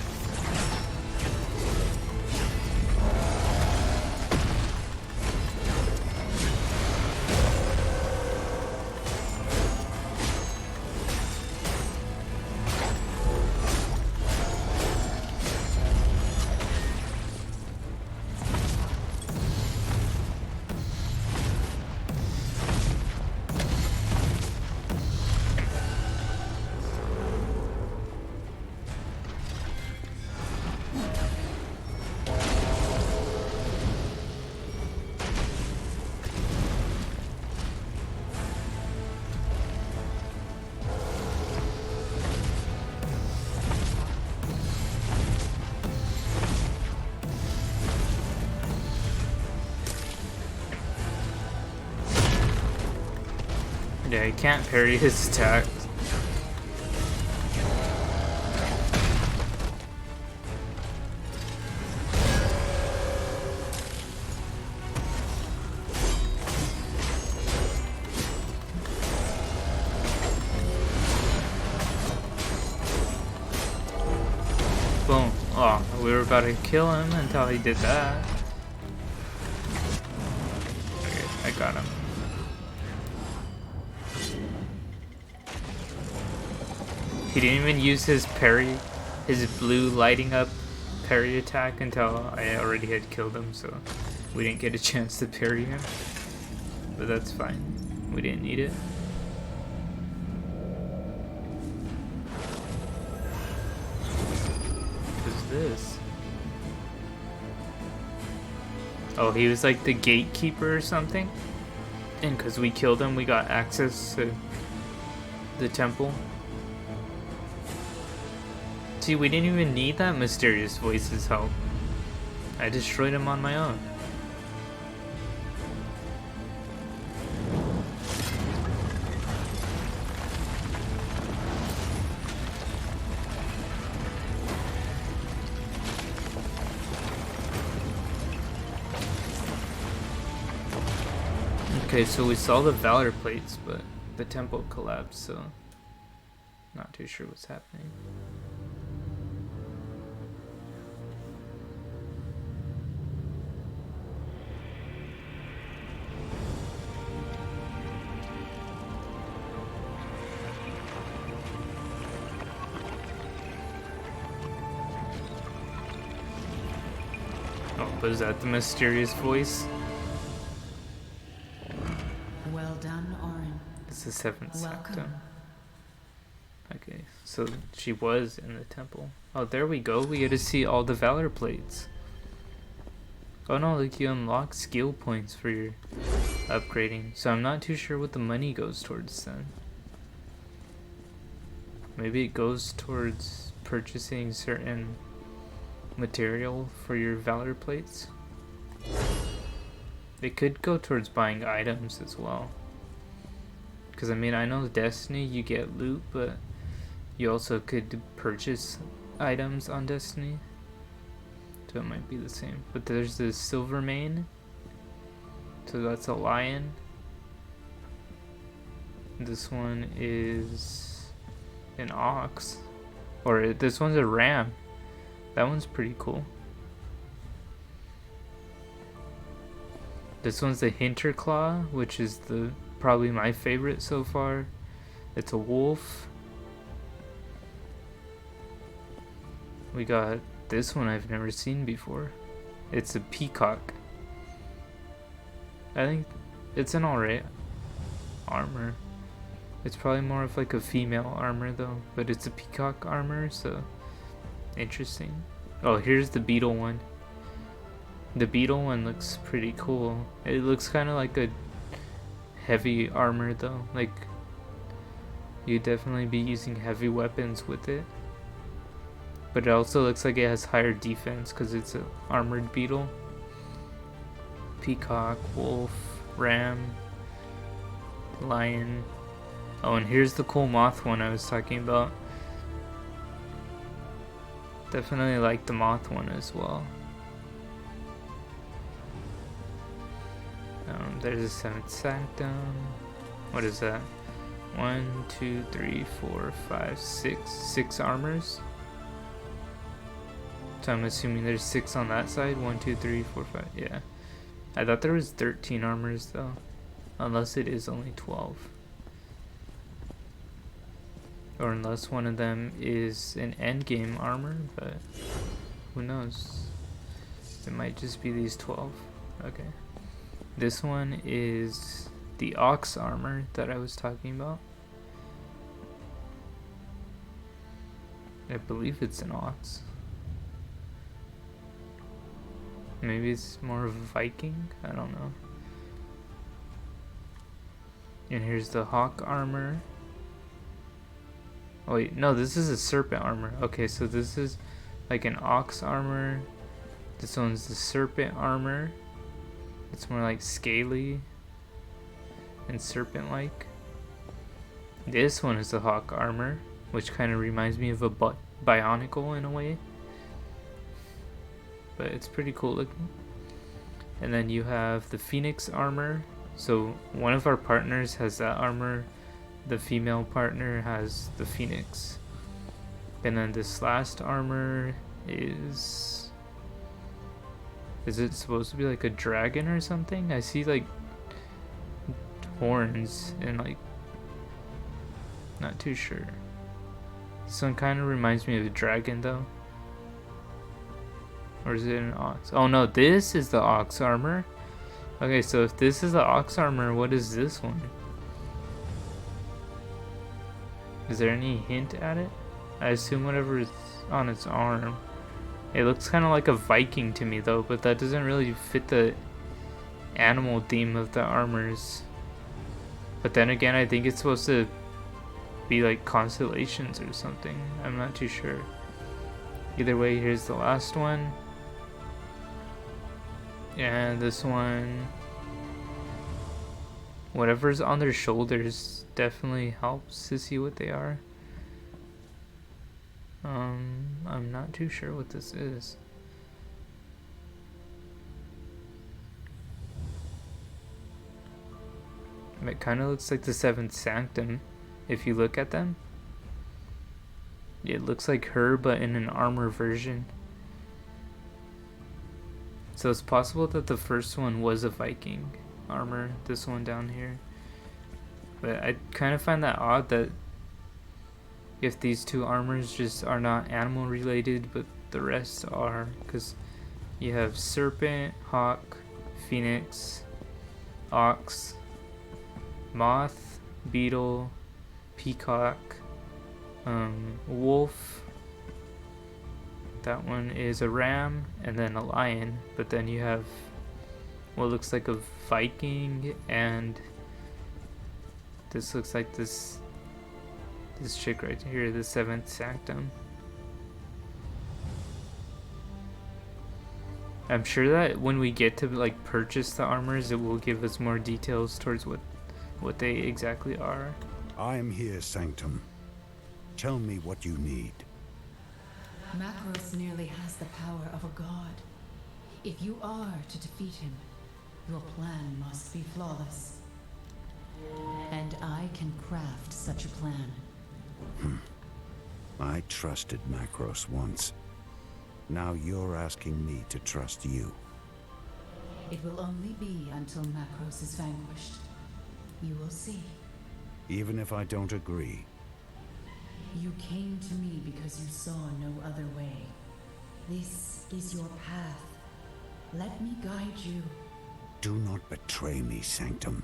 Yeah, he can't parry his attack. Boom. Oh, we were about to kill him until he did that. Okay, I got him. He didn't even use his parry, his blue lighting up parry attack until I already had killed him, so we didn't get a chance to parry him. But that's fine. We didn't need it. Who's this? Oh, he was like the gatekeeper or something? And because we killed him, we got access to the temple. See, we didn't even need that mysterious voice's help. I destroyed him on my own. Okay, so we saw the Valor plates, but the temple collapsed, so not too sure what's happening. Oh, was that the mysterious voice? Well done, Orin. It's the seventh Welcome. septum. Okay, so she was in the temple. Oh, there we go. We get to see all the Valor plates. Oh no, look, you unlock skill points for your upgrading. So I'm not too sure what the money goes towards then. Maybe it goes towards purchasing certain material for your Valor plates. It could go towards buying items as well. Because I mean, I know Destiny you get loot, but you also could purchase items on Destiny. So it might be the same. But there's the silver mane. So that's a lion. This one is an ox. Or this one's a ram. That one's pretty cool. This one's the Hinterclaw, which is probably my favorite so far. It's a wolf. We got this one I've never seen before. It's a peacock. I think it's an alright armor. It's probably more of like a female armor though, but it's a peacock armor, so interesting. Oh, here's the beetle one. The beetle one looks pretty cool. It looks kind of like a heavy armor though. Like, you'd definitely be using heavy weapons with it. But it also looks like it has higher defense because it's an armored beetle. Peacock, wolf, ram, lion. Oh, and here's the cool moth one I was talking about. Definitely like the moth one as well. There's a 7th sanctum. What is that? 1, 2, 3, 4, 5, 6. 6 armors. So I'm assuming there's 6 on that side. 1, 2, 3, 4, 5. Yeah. I thought there was 13 armors though. Unless it is only 12. Or unless one of them is an endgame armor, but who knows? It might just be these 12. Okay. This one is the ox armor that I was talking about. I believe it's an ox. Maybe it's more of a Viking? I don't know. And here's the hawk armor. Oh wait, no, this is a serpent armor. Okay, so this is like an ox armor. This one's the serpent armor. It's more like scaly and serpent-like. This one is the hawk armor, which kind of reminds me of a bionicle in a way. But it's pretty cool looking. And then you have the phoenix armor. So one of our partners has that armor. The female partner has the phoenix. And then this last armor is it supposed to be like a dragon or something? I see like horns and like, not too sure. This one kind of reminds me of a dragon though. Or is it an ox? Oh no, this is the ox armor. Okay, so if this is the ox armor, what is this one? Is there any hint at it? I assume whatever is on its arm. It looks kind of like a Viking to me though, but that doesn't really fit the animal theme of the armors. But then again, I think it's supposed to be like constellations or something. I'm not too sure. Either way, here's the last one. And this one, whatever's on their shoulders definitely helps to see what they are. I'm not too sure what this is. It kind of looks like the 7th sanctum if you look at them. It looks like her but in an armor version. So it's possible that the first one was a Viking armor, this one down here. But I kind of find that odd that if these two armors just are not animal related, but the rest are, because you have serpent, hawk, phoenix, ox, moth, beetle, peacock, wolf. That one is a ram, and then a lion. But then you have what looks like a Viking, and this looks like this chick right here, the 7th sanctum. I'm sure that when we get to like purchase the armors, it will give us more details towards what they exactly are. I am here, Sanctum. Tell me what you need. Macros nearly has the power of a god. If you are to defeat him, your plan must be flawless. And I can craft such a plan. I trusted Macros once. Now you're asking me to trust you. It will only be until Macros is vanquished. You will see. Even if I don't agree. You came to me because you saw no other way. This is your path. Let me guide you. Do not betray me, Sanctum.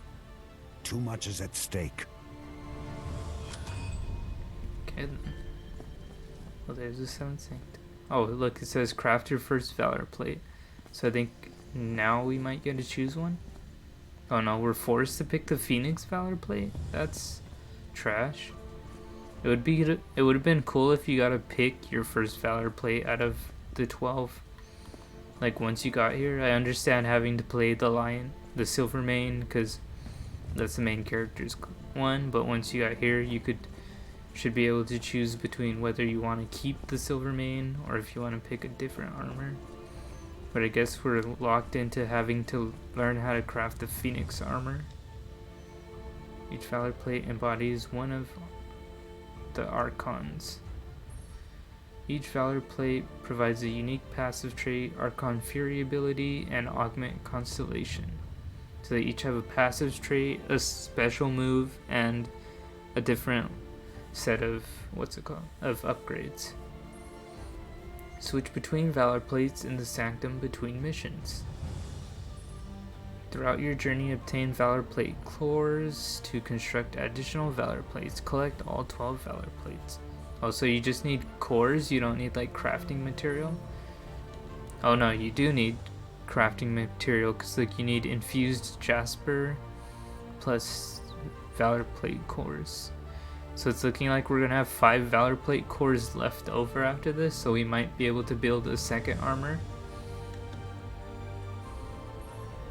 Too much is at stake. Okay then. Well, there's the 7th Sanctum. Oh, look, it says craft your first Valor Plate. So I think now we might get to choose one. Oh no, we're forced to pick the Phoenix Valor Plate? That's trash. It would have been cool if you got to pick your first Valor Plate out of the 12. Like once you got here. I understand having to play the Lion, the Silvermane, because that's the main character's one, but once you got here you should be able to choose between whether you want to keep the Silvermane or if you want to pick a different armor. But I guess we're locked into having to learn how to craft the Phoenix armor. Each Valor Plate embodies one of the Archons. Each Valor Plate provides a unique passive trait, Archon Fury ability, and Augment Constellation. So they each have a passive trait, a special move, and a different set of, of upgrades. Switch between Valor Plates in the Sanctum between missions. Throughout your journey, obtain Valor Plate cores to construct additional Valor Plates. Collect all 12 Valor Plates. Oh, so you just need cores? You don't need like crafting material? Oh no, you do need crafting material because like you need infused jasper plus Valor Plate cores. So it's looking like we're gonna have 5 Valor Plate cores left over after this, so we might be able to build a second armor.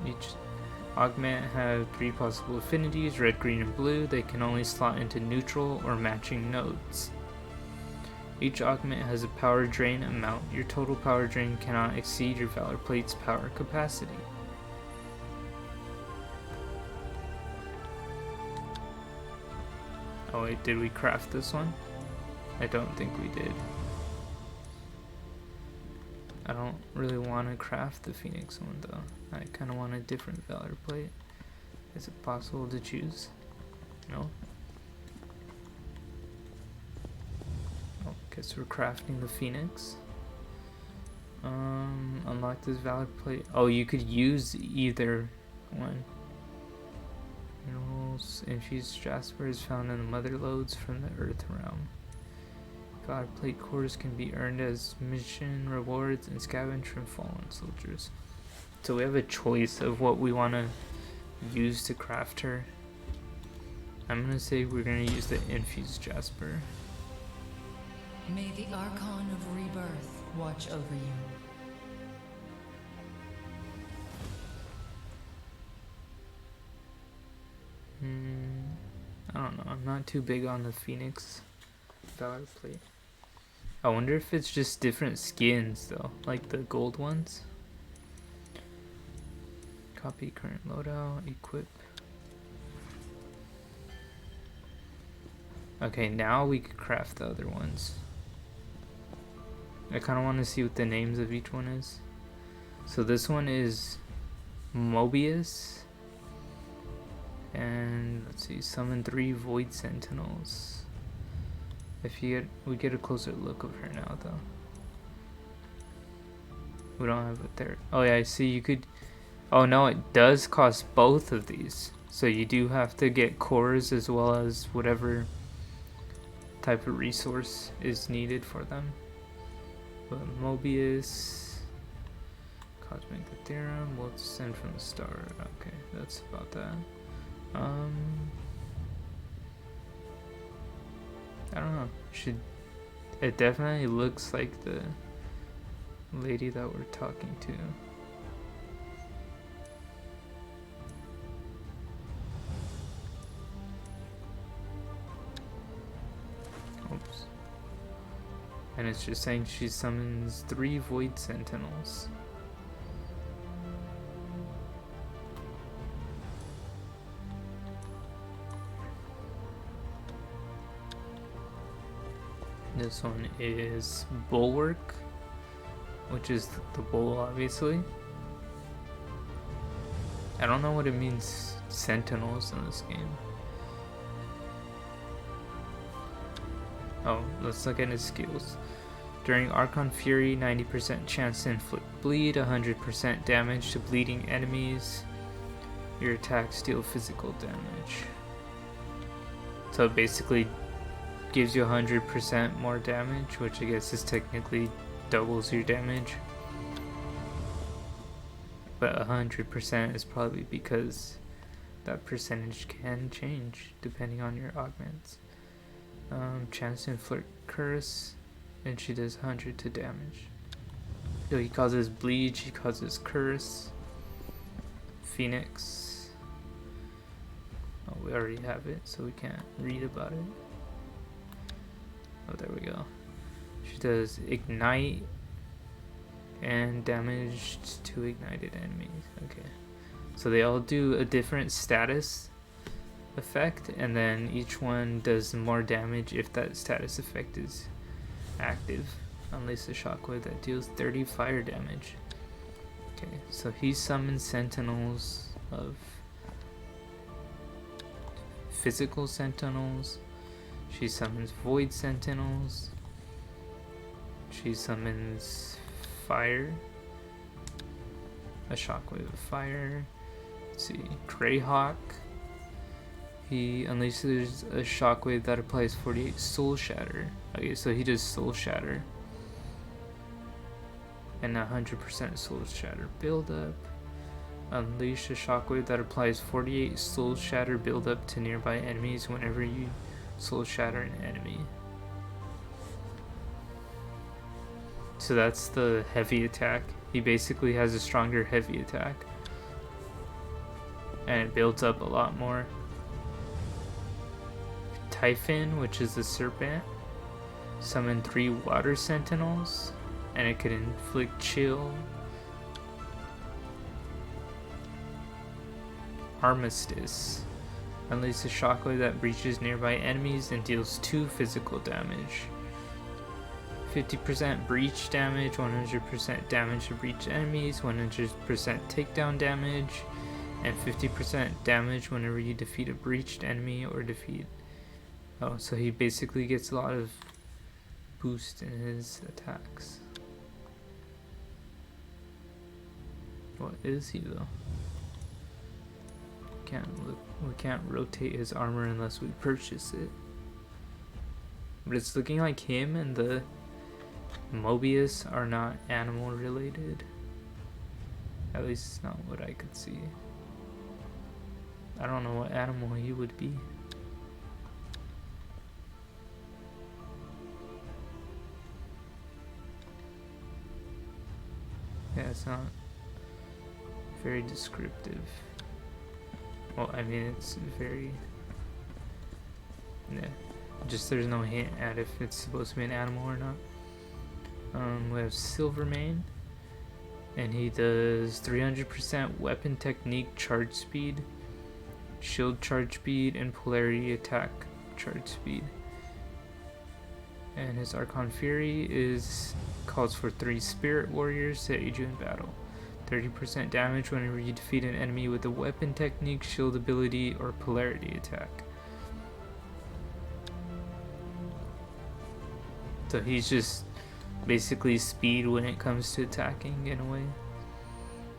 Each augment has 3 possible affinities, red, green, and blue. They can only slot into neutral or matching nodes. Each augment has a power drain amount. Your total power drain cannot exceed your Valor Plate's power capacity. Oh wait, did we craft this one? I don't think we did. I don't really want to craft the Phoenix one though. I kind of want a different Valor Plate. Is it possible to choose? No? Oh, guess we're crafting the Phoenix. Unlock this Valor Plate. Oh, you could use either one. Minerals, infused jasper is found in the mother lodes from the Earth realm. Valor Plate cores can be earned as mission rewards and scavenged from fallen soldiers. So we have a choice of what we want to use to craft her. I'm gonna say we're gonna use the infused jasper. May the Archon of Rebirth watch over you. I don't know. I'm not too big on the Phoenix Valor Plate. I wonder if it's just different skins though, like the gold ones. Copy current loadout, equip. Okay, now we can craft the other ones. I kind of want to see what the names of each one is. So this one is Mobius. And let's see, summon 3 Void Sentinels. We get a closer look of her now though. We don't have it there. Oh yeah, I see you could. Oh no, it does cost both of these. So you do have to get cores as well as whatever type of resource is needed for them. But Mobius, Cosmic Theorem, we'll send from the start. Okay, that's about that. I don't know. It definitely looks like the lady that we're talking to. Oops. And it's just saying she summons 3 Void Sentinels. This one is Bulwark, which is the bull, obviously. I don't know what it means, sentinels in this game. Oh, let's look at his skills. During Archon Fury, 90% chance to inflict bleed, 100% damage to bleeding enemies. Your attacks deal physical damage. So it basically gives you 100% more damage, which I guess is technically doubles your damage. But 100% is probably because that percentage can change depending on your augments. Chance to inflict curse, and she does 100 to damage. So he causes bleed, she causes curse. Phoenix. Oh, we already have it, so we can't read about it. Oh, there we go. She does ignite and damage to ignited enemies. Okay. So they all do a different status effect, and then each one does more damage if that status effect is active. Unleash the shockwave that deals 30 fire damage. Okay, so he summons sentinels of physical sentinels. She summons void sentinels. She summons fire. A shockwave of fire. Let's see, Greyhawk. He unleashes a shockwave that applies 48 soul shatter. Okay, so he does soul shatter. And 100% soul shatter buildup. Unleash a shockwave that applies 48 soul shatter buildup to nearby enemies whenever you soul shatter an enemy. So that's the heavy attack. He basically has a stronger heavy attack. And it builds up a lot more. Typhon, which is the serpent. Summon 3 water sentinels. And it could inflict chill. Armistice. Unleash a shockwave that breaches nearby enemies and deals 2 physical damage. 50% breach damage, 100% damage to breach enemies, 100% takedown damage, and 50% damage whenever you defeat a breached enemy or defeat. Oh, so he basically gets a lot of boost in his attacks. What is he though? We can't rotate his armor unless we purchase it. But it's looking like him and the Mobius are not animal related. At least it's not what I could see. I don't know what animal he would be. Yeah, it's not very descriptive. Well, I mean, it's very... Yeah, just there's no hint at if it's supposed to be an animal or not. We have Silvermane, and he does 300% weapon technique charge speed, shield charge speed, and polarity attack charge speed. And his Archon Fury calls for 3 Spirit Warriors to aid you in battle. 30% damage whenever you defeat an enemy with a weapon technique, shield ability, or polarity attack. So he's just basically speed when it comes to attacking in a way.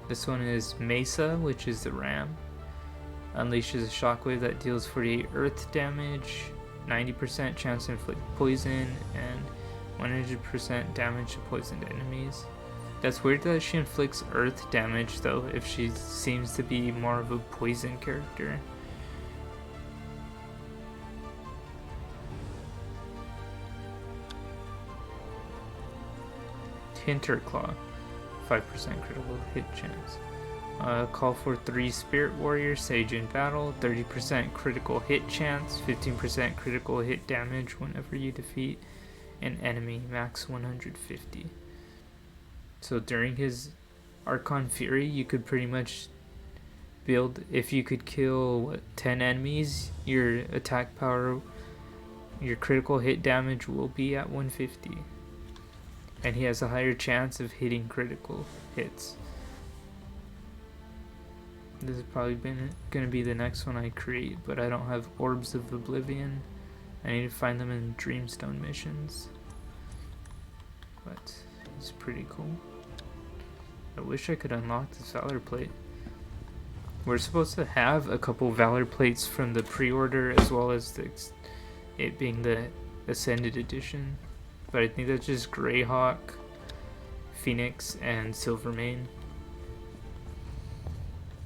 This one is Mesa, which is the ram. Unleashes a shockwave that deals 48 earth damage, 90% chance to inflict poison, and 100% damage to poisoned enemies. That's weird that she inflicts earth damage though, if she seems to be more of a poison character. Hinterclaw, 5% critical hit chance. Call for 3 Spirit Warriors, Sage in battle, 30% critical hit chance, 15% critical hit damage whenever you defeat an enemy, max 150. So during his Archon Fury, you could pretty much build, if you could kill 10 enemies, your attack power, your critical hit damage will be at 150. And he has a higher chance of hitting critical hits. This is probably going to be the next one I create, but I don't have Orbs of Oblivion. I need to find them in Dreamstone missions. but it's pretty cool. I wish I could unlock this Valor plate. We're supposed to have a couple Valor plates from the pre-order, as well as it being the Ascended Edition, but I think that's just Greyhawk, Phoenix, and Silvermane.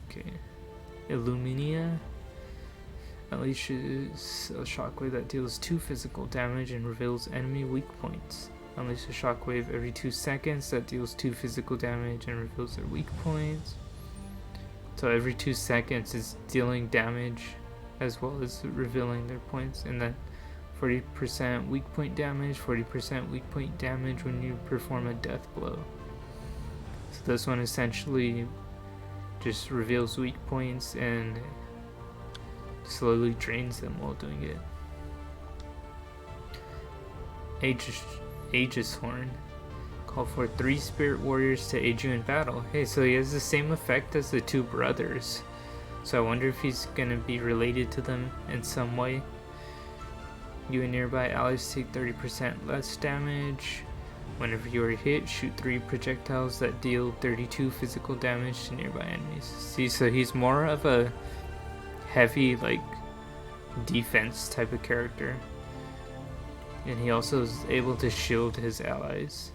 Okay, Illuminia unleashes a shockwave that deals 2 physical damage and reveals enemy weak points. Unleash a shockwave every 2 seconds that deals 2 physical damage and reveals their weak points. So every 2 seconds is dealing damage as well as revealing their points, and then 40% weak point damage, 40% weak point damage when you perform a death blow. So this one essentially just reveals weak points and slowly drains them while doing it. Aegis Horn. Call for 3 spirit warriors to aid you in battle. Hey, so he has the same effect as the 2 brothers. So I wonder if he's gonna be related to them in some way. You and nearby allies take 30% less damage. Whenever you are hit, shoot 3 projectiles that deal 32 physical damage to nearby enemies. See, so he's more of a heavy, like, defense type of character. And he also is able to shield his allies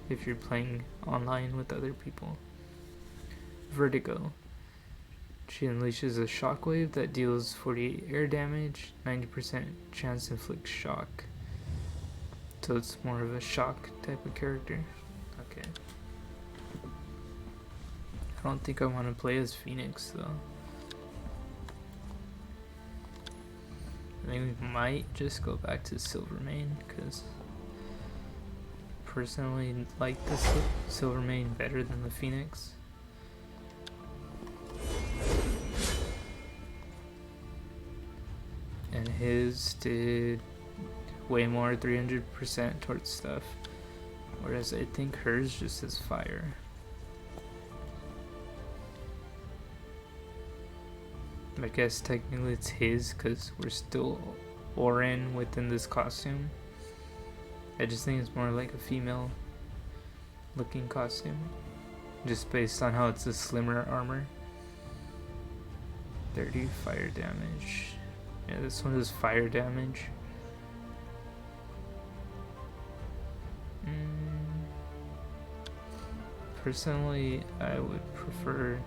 if you're playing online with other people. Vertigo. She unleashes a shockwave that deals 48 air damage, 90% chance to inflict shock. So it's more of a shock type of character. Okay. I don't think I want to play as Phoenix though. I think we might just go back to Silvermane, because personally like the Silvermane better than the Phoenix. And his did way more, 300% towards stuff, whereas I think hers just has fire. I guess technically it's his because we're still Orin within this costume. I just think it's more like a female looking costume, just based on how it's a slimmer armor. 30 fire damage. Yeah, this one is fire damage. Personally, I would prefer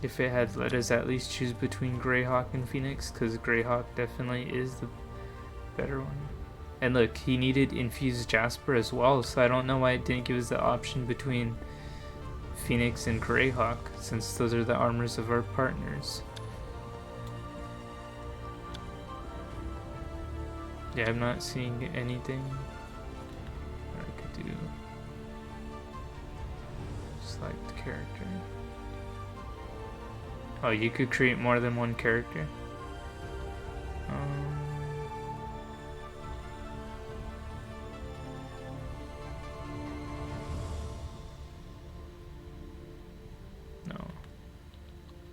if it had let us at least choose between Greyhawk and Phoenix, because Greyhawk definitely is the better one. And look, he needed infused Jasper as well, so I don't know why it didn't give us the option between Phoenix and Greyhawk, since those are the armors of our partners. Yeah, I'm not seeing anything that I could do. Select character. Oh, you could create more than one character? No.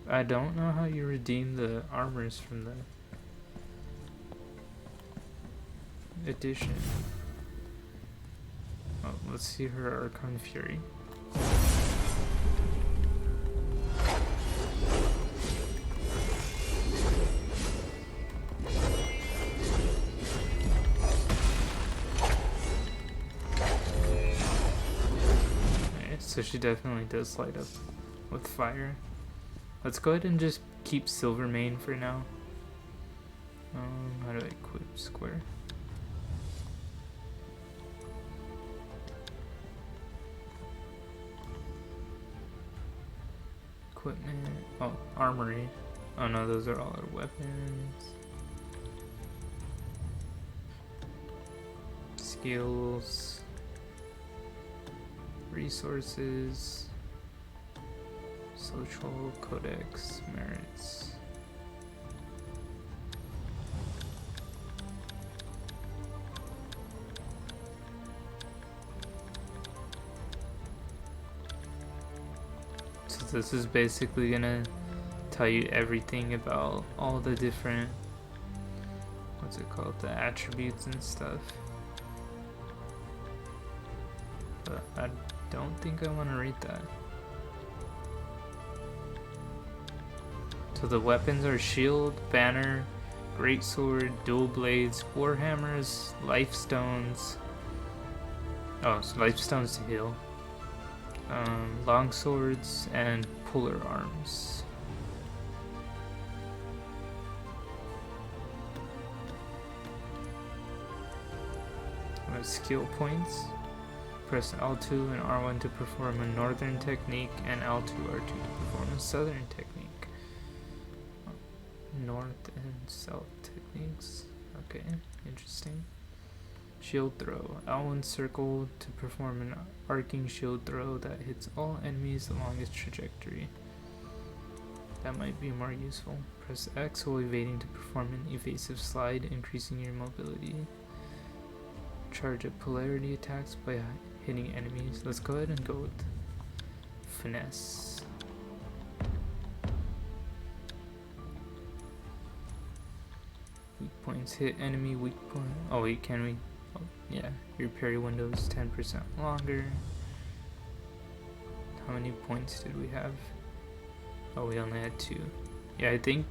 I don't know how you redeem the armors from the edition. Oh, let's see her Archon Fury. So she definitely does light up with fire. Let's go ahead and just keep Silvermane for now. How do I equip Square? Equipment. Oh, armory. Oh no, those are all our weapons. Skills. Resources, social, codex, merits. So this is basically gonna tell you everything about all the different, what's it called, the attributes and stuff. but I don't think I want to read that. So the weapons are shield, banner, greatsword, dual blades, warhammers, life stones. Oh, so life stones to heal. Long swords and polar arms. Skill points. Press L2 and R1 to perform a northern technique, and L2 R2 to perform a southern technique. North and south techniques. Okay, interesting. Shield throw. L1 circle to perform an arcing shield throw that hits all enemies along its trajectory. That might be more useful. Press X while evading to perform an evasive slide, increasing your mobility. Charge up polarity attacks by hitting enemies. Let's go ahead and go with finesse. Weak points. Hit enemy weak point. Oh wait, can we? Oh, yeah. Your parry window is 10% longer. How many points did we have? Oh, we only had 2. Yeah, I think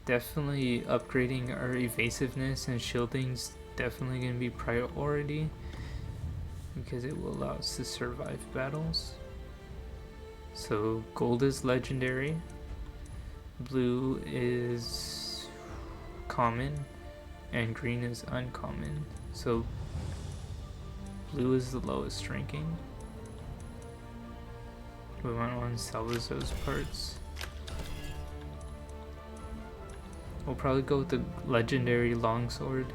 definitely upgrading our evasiveness and shielding's definitely going to be priority because it will allow us to survive battles. So gold is legendary, blue is common, and green is uncommon. So blue is the lowest ranking. We might want to salvage those parts. We'll probably go with the legendary longsword.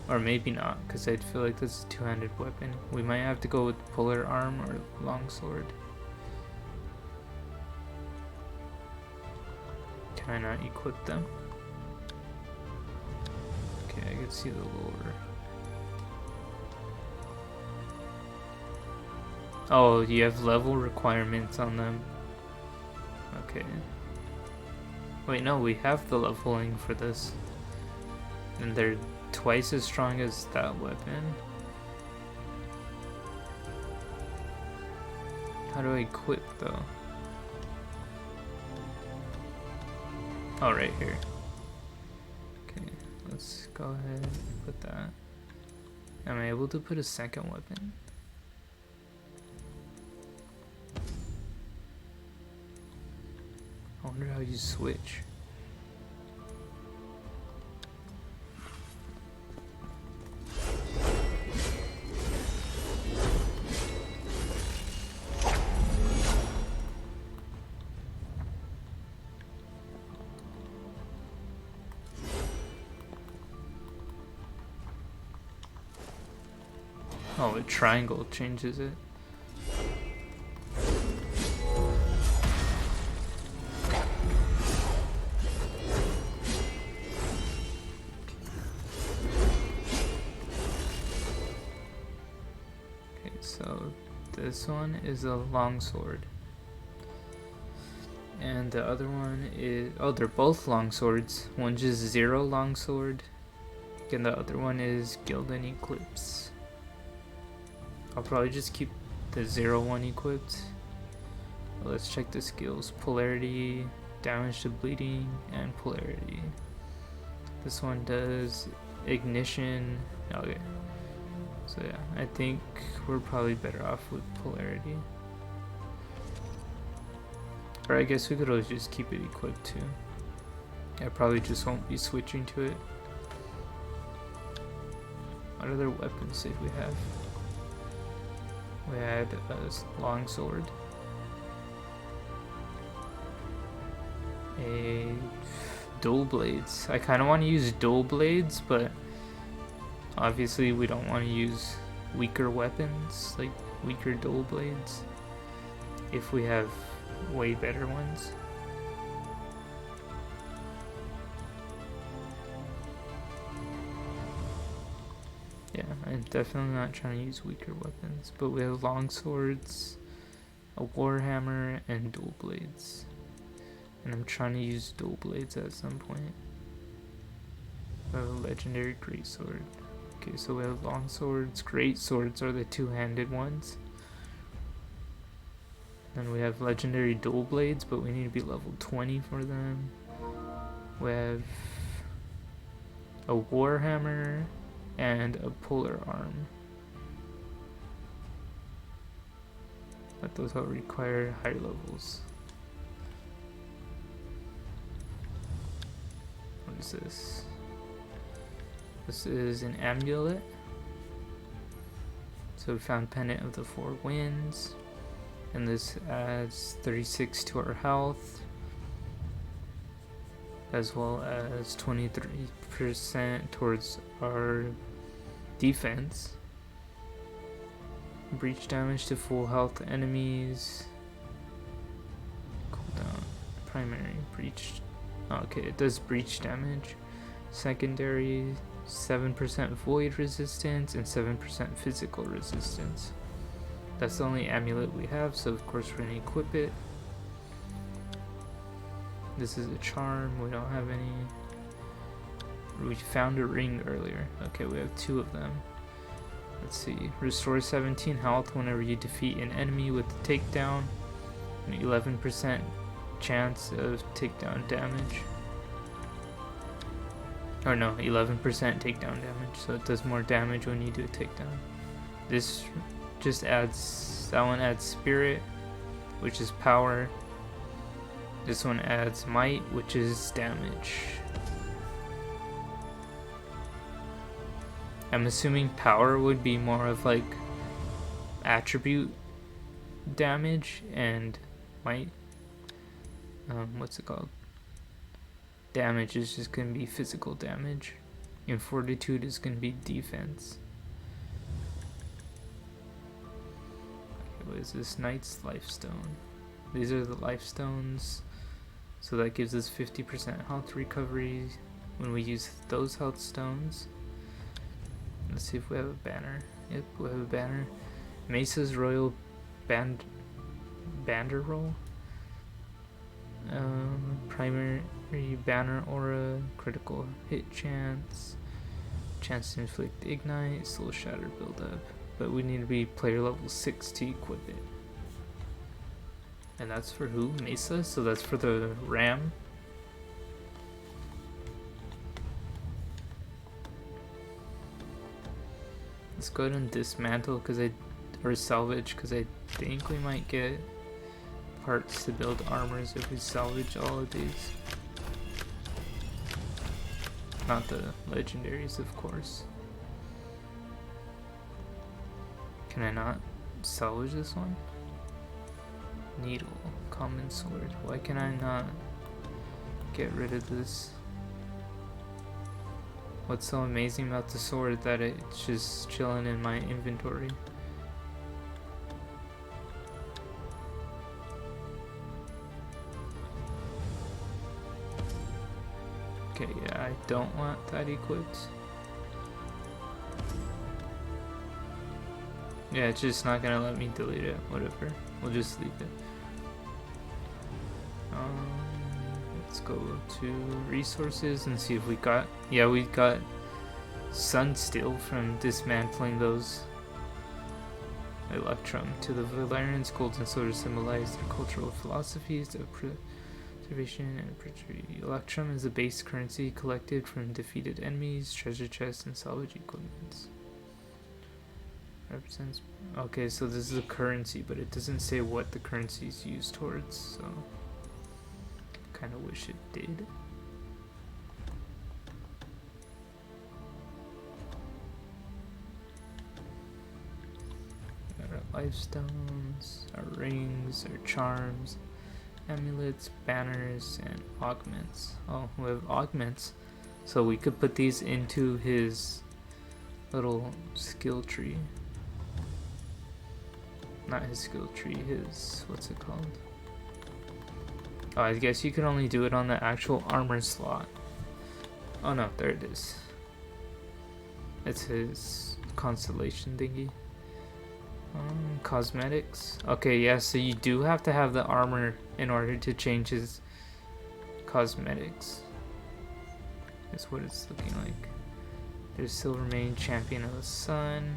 Or maybe not, because I feel like this is a two-handed weapon. We might have to go with polar arm or longsword. Can I not equip them? Okay, I can see the lore. Oh, you have level requirements on them. Okay. Wait, no, we have the leveling for this. And they're twice as strong as that weapon. How do I equip though? Oh, right here. Okay, let's go ahead and put that. Am I able to put a second weapon? I wonder how you switch. Oh, a triangle changes it. Okay, so this one is a longsword. And the other one is... oh, they're both longswords. One's just 0 longsword. And the other one is Gildan Eclipse. I'll probably just keep the 0 one equipped. Let's check the skills. Polarity, damage to bleeding, and polarity. This one does ignition. Okay. So yeah, I think we're probably better off with polarity. Or I guess we could always just keep it equipped too. I probably just won't be switching to it. What other weapons did we have? We had a longsword, a dual blades. I kind of want to use dual blades, but obviously we don't want to use weaker weapons, like weaker dual blades, if we have way better ones. Yeah, I'm definitely not trying to use weaker weapons, but we have long swords, a warhammer, and dual blades. And I'm trying to use dual blades at some point. I have a legendary greatsword. Okay, so we have long swords. Great swords are the two-handed ones. Then we have legendary dual blades, but we need to be level 20 for them. We have a warhammer and a polar arm. But those all require higher levels. What is this? This is an amulet. So we found Pendant of the Four Winds. And this adds 36 to our health, as well as 23% towards our defense. Breach damage to full health enemies. Cooldown. Primary breach. Okay, it does breach damage. Secondary, 7% void resistance and 7% physical resistance. That's the only amulet we have, so of course we're gonna equip it. This is a charm, we don't have any. We found a ring earlier. Okay, we have 2 of them. Let's see. Restore 17 health whenever you defeat an enemy with the takedown. An 11% chance of takedown damage. Or no, 11% takedown damage, so it does more damage when you do a takedown. This just adds, that one adds spirit, which is power. This one adds might, which is damage. I'm assuming power would be more of like attribute damage, and might, what's it called? Damage is just gonna be physical damage, and fortitude is gonna be defense. What is this? Knight's Lifestone. These are the life stones, so that gives us 50% health recovery when we use those health stones. Let's see if we have a banner. Yep, we have a banner. Mesa's Royal Banderroll. Primary banner aura, critical hit chance, chance to inflict ignite, soul shatter buildup. But we need to be player level 6 to equip it. And that's for who? Mesa? So that's for the ram. Let's go ahead and dismantle or salvage, because I think we might get parts to build armors if we salvage all of these. Not the legendaries, of course. Can I not salvage this one? Needle, common sword. Why can I not get rid of this? What's so amazing about the sword that it's just chilling in my inventory? Okay, yeah, I don't want that equipped. Yeah, it's just not gonna let me delete it. Whatever, we'll just leave it. Let's go to resources and see if we got. Yeah, we got Sunsteel from dismantling those Electrum. To the Valerians, gold and silver symbolize their cultural philosophies of preservation and perpetuity. Electrum is a base currency collected from defeated enemies, treasure chests, and salvage equipment. Represents. Okay, so this is a currency, but it doesn't say what the currency is used towards, so kind of wish it did. We got our life stones, our rings, our charms, amulets, banners, and augments. Oh, we have augments, so we could put these into his little skill tree. Not his skill tree, his, what's it called? Oh, I guess you can only do it on the actual armor slot. Oh no, there it is. It's his constellation thingy. Cosmetics. Okay, yeah, so you do have to have the armor in order to change his cosmetics. That's what it's looking like. There's Silvermane, Champion of the Sun.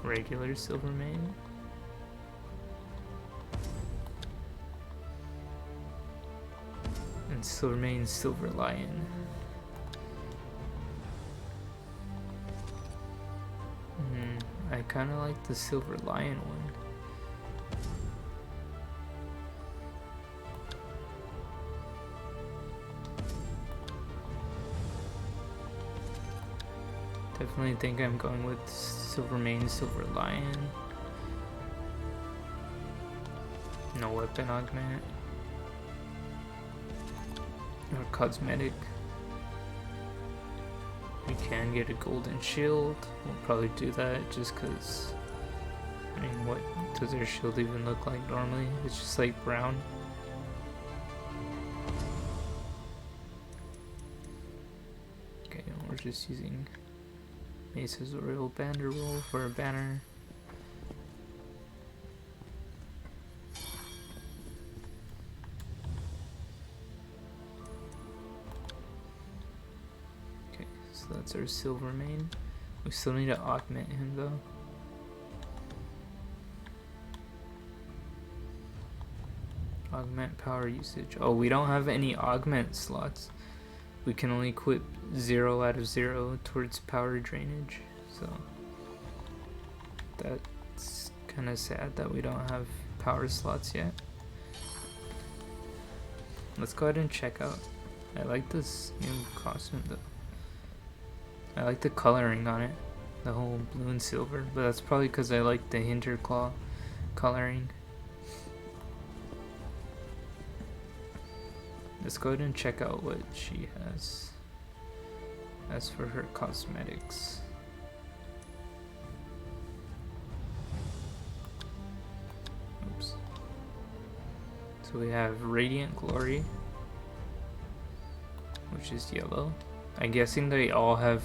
Regular Silvermane. And Silvermane, Silver Lion. I kind of like the Silver Lion one. Definitely think I'm going with Silvermane, Silver Lion. No weapon augment. Or cosmetic. We can get a golden shield. We'll probably do that just because, I mean, what does their shield even look like normally? It's just like brown. Okay, we're just using Mesa's Royal Banner roll for a banner. Okay, so that's our Silvermane. We still need to augment him though. Augment power usage. Oh, we don't have any augment slots. We can only equip 0 out of 0 towards power drainage, so that's kind of sad that we don't have power slots yet. Let's go ahead and check out. I like this new costume though. I like the coloring on it, the whole blue and silver, but that's probably because I like the Hinterclaw coloring. Let's go ahead and check out what she has as for her cosmetics. Oops. So we have Radiant Glory, which is yellow. I'm guessing they all have...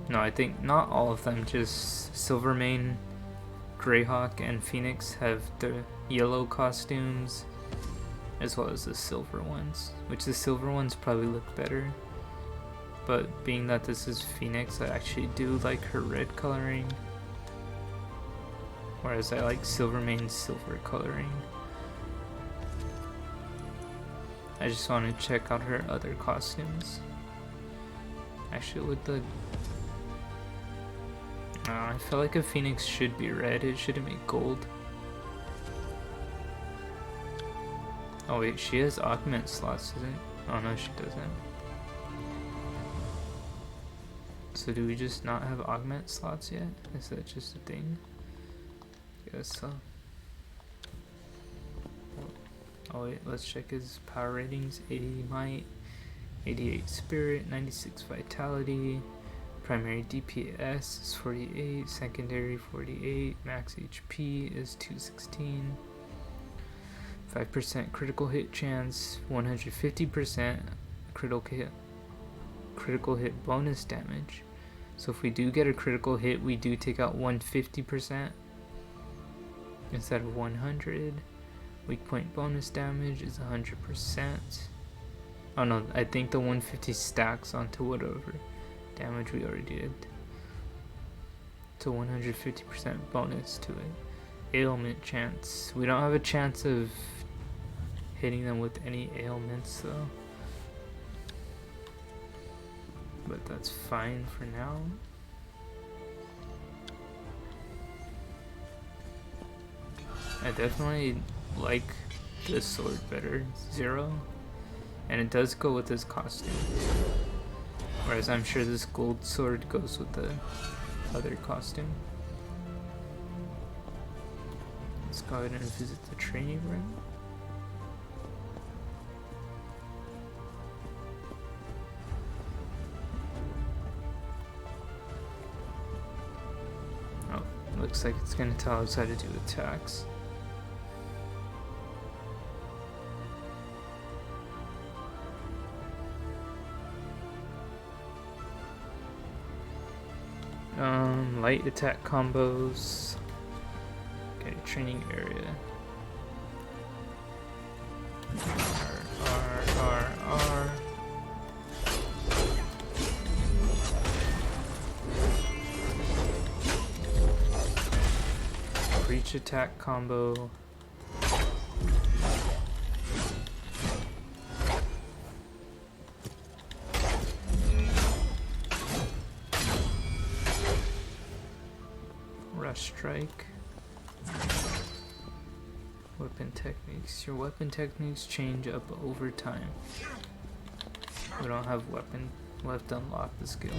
No, I think not all of them, just Silvermane, Greyhawk, and Phoenix have the yellow costumes, as well as the silver ones, which the silver ones probably look better, but being that this is Phoenix, I actually do like her red coloring, whereas I like Silvermane's silver coloring. I just want to check out her other costumes. Actually, with the... I feel like a Phoenix should be red, it shouldn't be gold. Oh wait, she has augment slots, doesn't it? Oh no, she doesn't. So do we just not have augment slots yet? Is that just a thing? Guess so. Oh wait, let's check his power ratings. 80 might, 88 spirit, 96 vitality, primary DPS is 48, secondary 48, max HP is 216. 5% critical hit chance, 150% critical hit bonus damage. So if we do get a critical hit, we do take out 150% instead of 100. Weak point bonus damage is 100%. Oh no, I think the 150 stacks onto whatever damage we already did. So 150% bonus to it. Ailment chance. We don't have a chance of hitting them with any ailments though, but that's fine for now. I definitely like this sword better, 0, and it does go with this costume, whereas I'm sure this gold sword goes with the other costume. Let's go ahead and visit the training room. Looks like it's going to tell us how to do attacks. Light attack combos. Okay, training area. R. Switch attack combo. Rush strike. Weapon techniques. Your weapon techniques change up over time. We don't have weapon left to unlock the skill.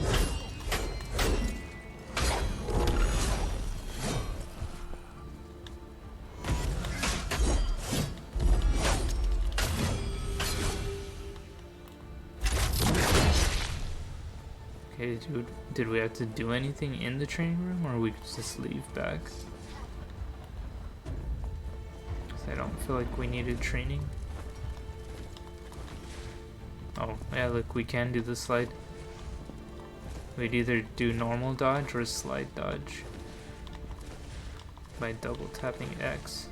Okay, dude, did we have to do anything in the training room, or we could just leave back? 'Cause I don't feel like we needed training. Oh, yeah, look, we can do the slide. We'd either do normal dodge or slide dodge by double tapping X.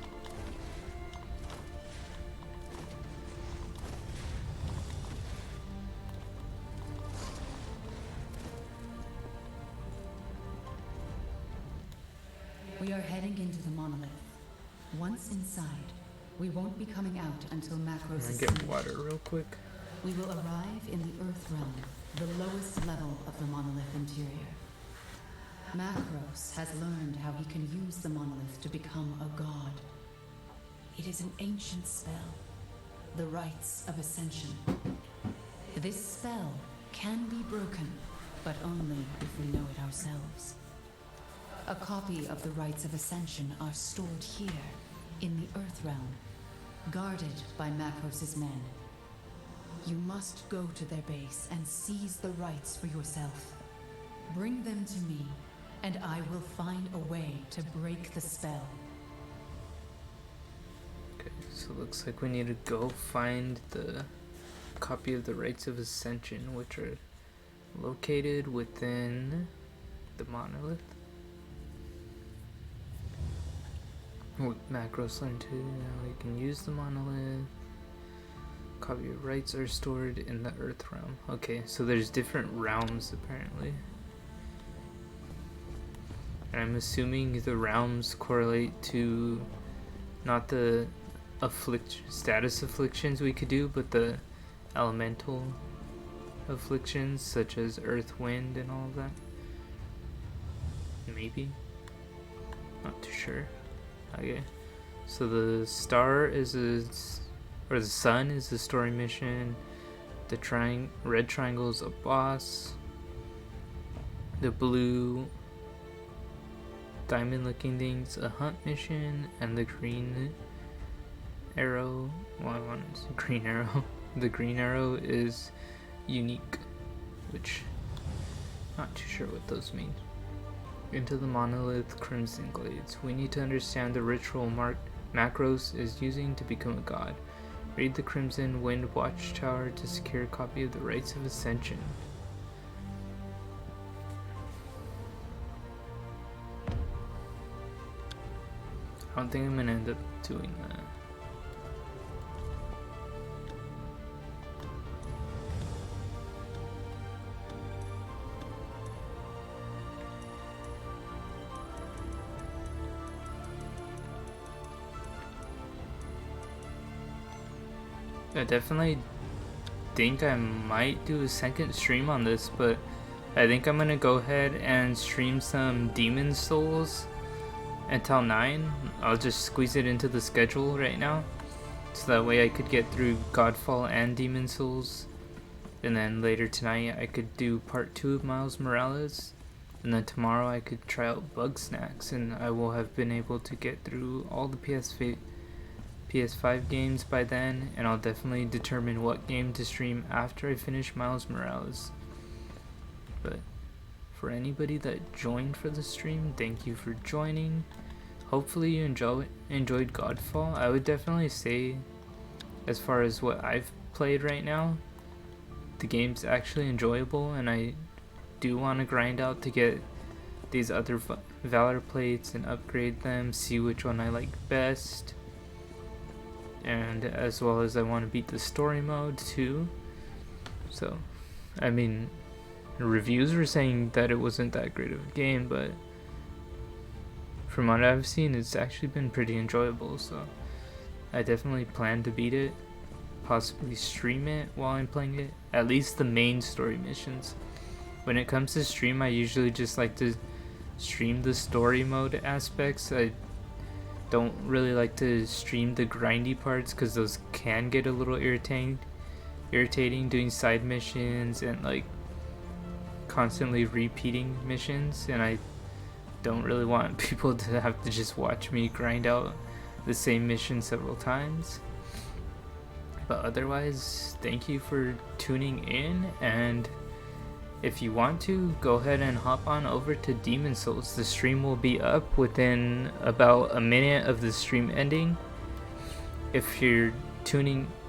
We are heading into the monolith. Once inside, we won't be coming out until Macros I'm is gonna get finished. water real quick. We will arrive in the Earth Realm, the lowest level of the monolith interior. Macros has learned how he can use the monolith to become a god. It is an ancient spell, the Rites of Ascension. This spell can be broken, but only if we know it ourselves. A copy of the Rites of Ascension are stored here, in the Earth Realm, guarded by Macros' men. You must go to their base and seize the rites for yourself. Bring them to me, and I will find a way to break the spell. Okay, so it looks like we need to go find the copy of the Rites of Ascension, which are located within the monolith. What Macros learned to now we can use the monolith. Copy of rights are stored in the Earth Realm. Okay, so there's different realms apparently. And I'm assuming the realms correlate to not the status afflictions we could do, but the elemental afflictions such as earth, wind, and all of that. Maybe. Not too sure. Okay. So the star is or the sun is the story mission. The red triangle is a boss. The blue diamond looking thing's a hunt mission, and the green arrow, green arrow. The green arrow is unique, which not too sure what those mean. Into the monolith Crimson Glades. We need to understand the ritual Macros is using to become a god. Read the Crimson Wind Watchtower to secure a copy of the Rites of Ascension. I don't think I'm gonna end up doing that. I definitely think I might do a second stream on this, but I think I'm gonna go ahead and stream some Demon Souls until 9. I'll just squeeze it into the schedule right now, so that way I could get through Godfall and Demon Souls, and then later tonight I could do part 2 of Miles Morales, and then tomorrow I could try out Bug Snacks, and I will have been able to get through all the PS5 games by then, and I'll definitely determine what game to stream after I finish Miles Morales. But for anybody that joined for the stream, thank you for joining. Hopefully you enjoyed Godfall. I would definitely say, as far as what I've played right now, the game's actually enjoyable, and I do want to grind out to get these other Valor plates and upgrade them, see which one I like best. And as well as I want to beat the story mode too. So, I mean, reviews were saying that it wasn't that great of a game, but from what I've seen, it's actually been pretty enjoyable, so I definitely plan to beat it, possibly stream it while I'm playing it, at least the main story missions. When it comes to stream, I usually just like to stream the story mode aspects. I don't really like to stream the grindy parts because those can get a little irritating doing side missions and like constantly repeating missions, and I don't really want people to have to just watch me grind out the same mission several times. But otherwise, thank you for tuning in, and if you want to, go ahead and hop on over to Demon Souls. The stream will be up within about a minute of the stream ending. If you're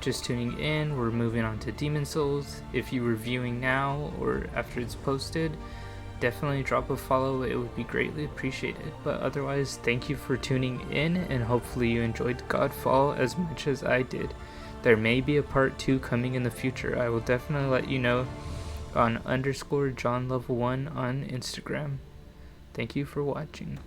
just tuning in, we're moving on to Demon Souls. If you were viewing now or after it's posted, definitely drop a follow. It would be greatly appreciated. But otherwise, thank you for tuning in, and hopefully you enjoyed Godfall as much as I did. There may be a part 2 coming in the future. I will definitely let you know on _JohnLevel1 on Instagram. Thank you for watching.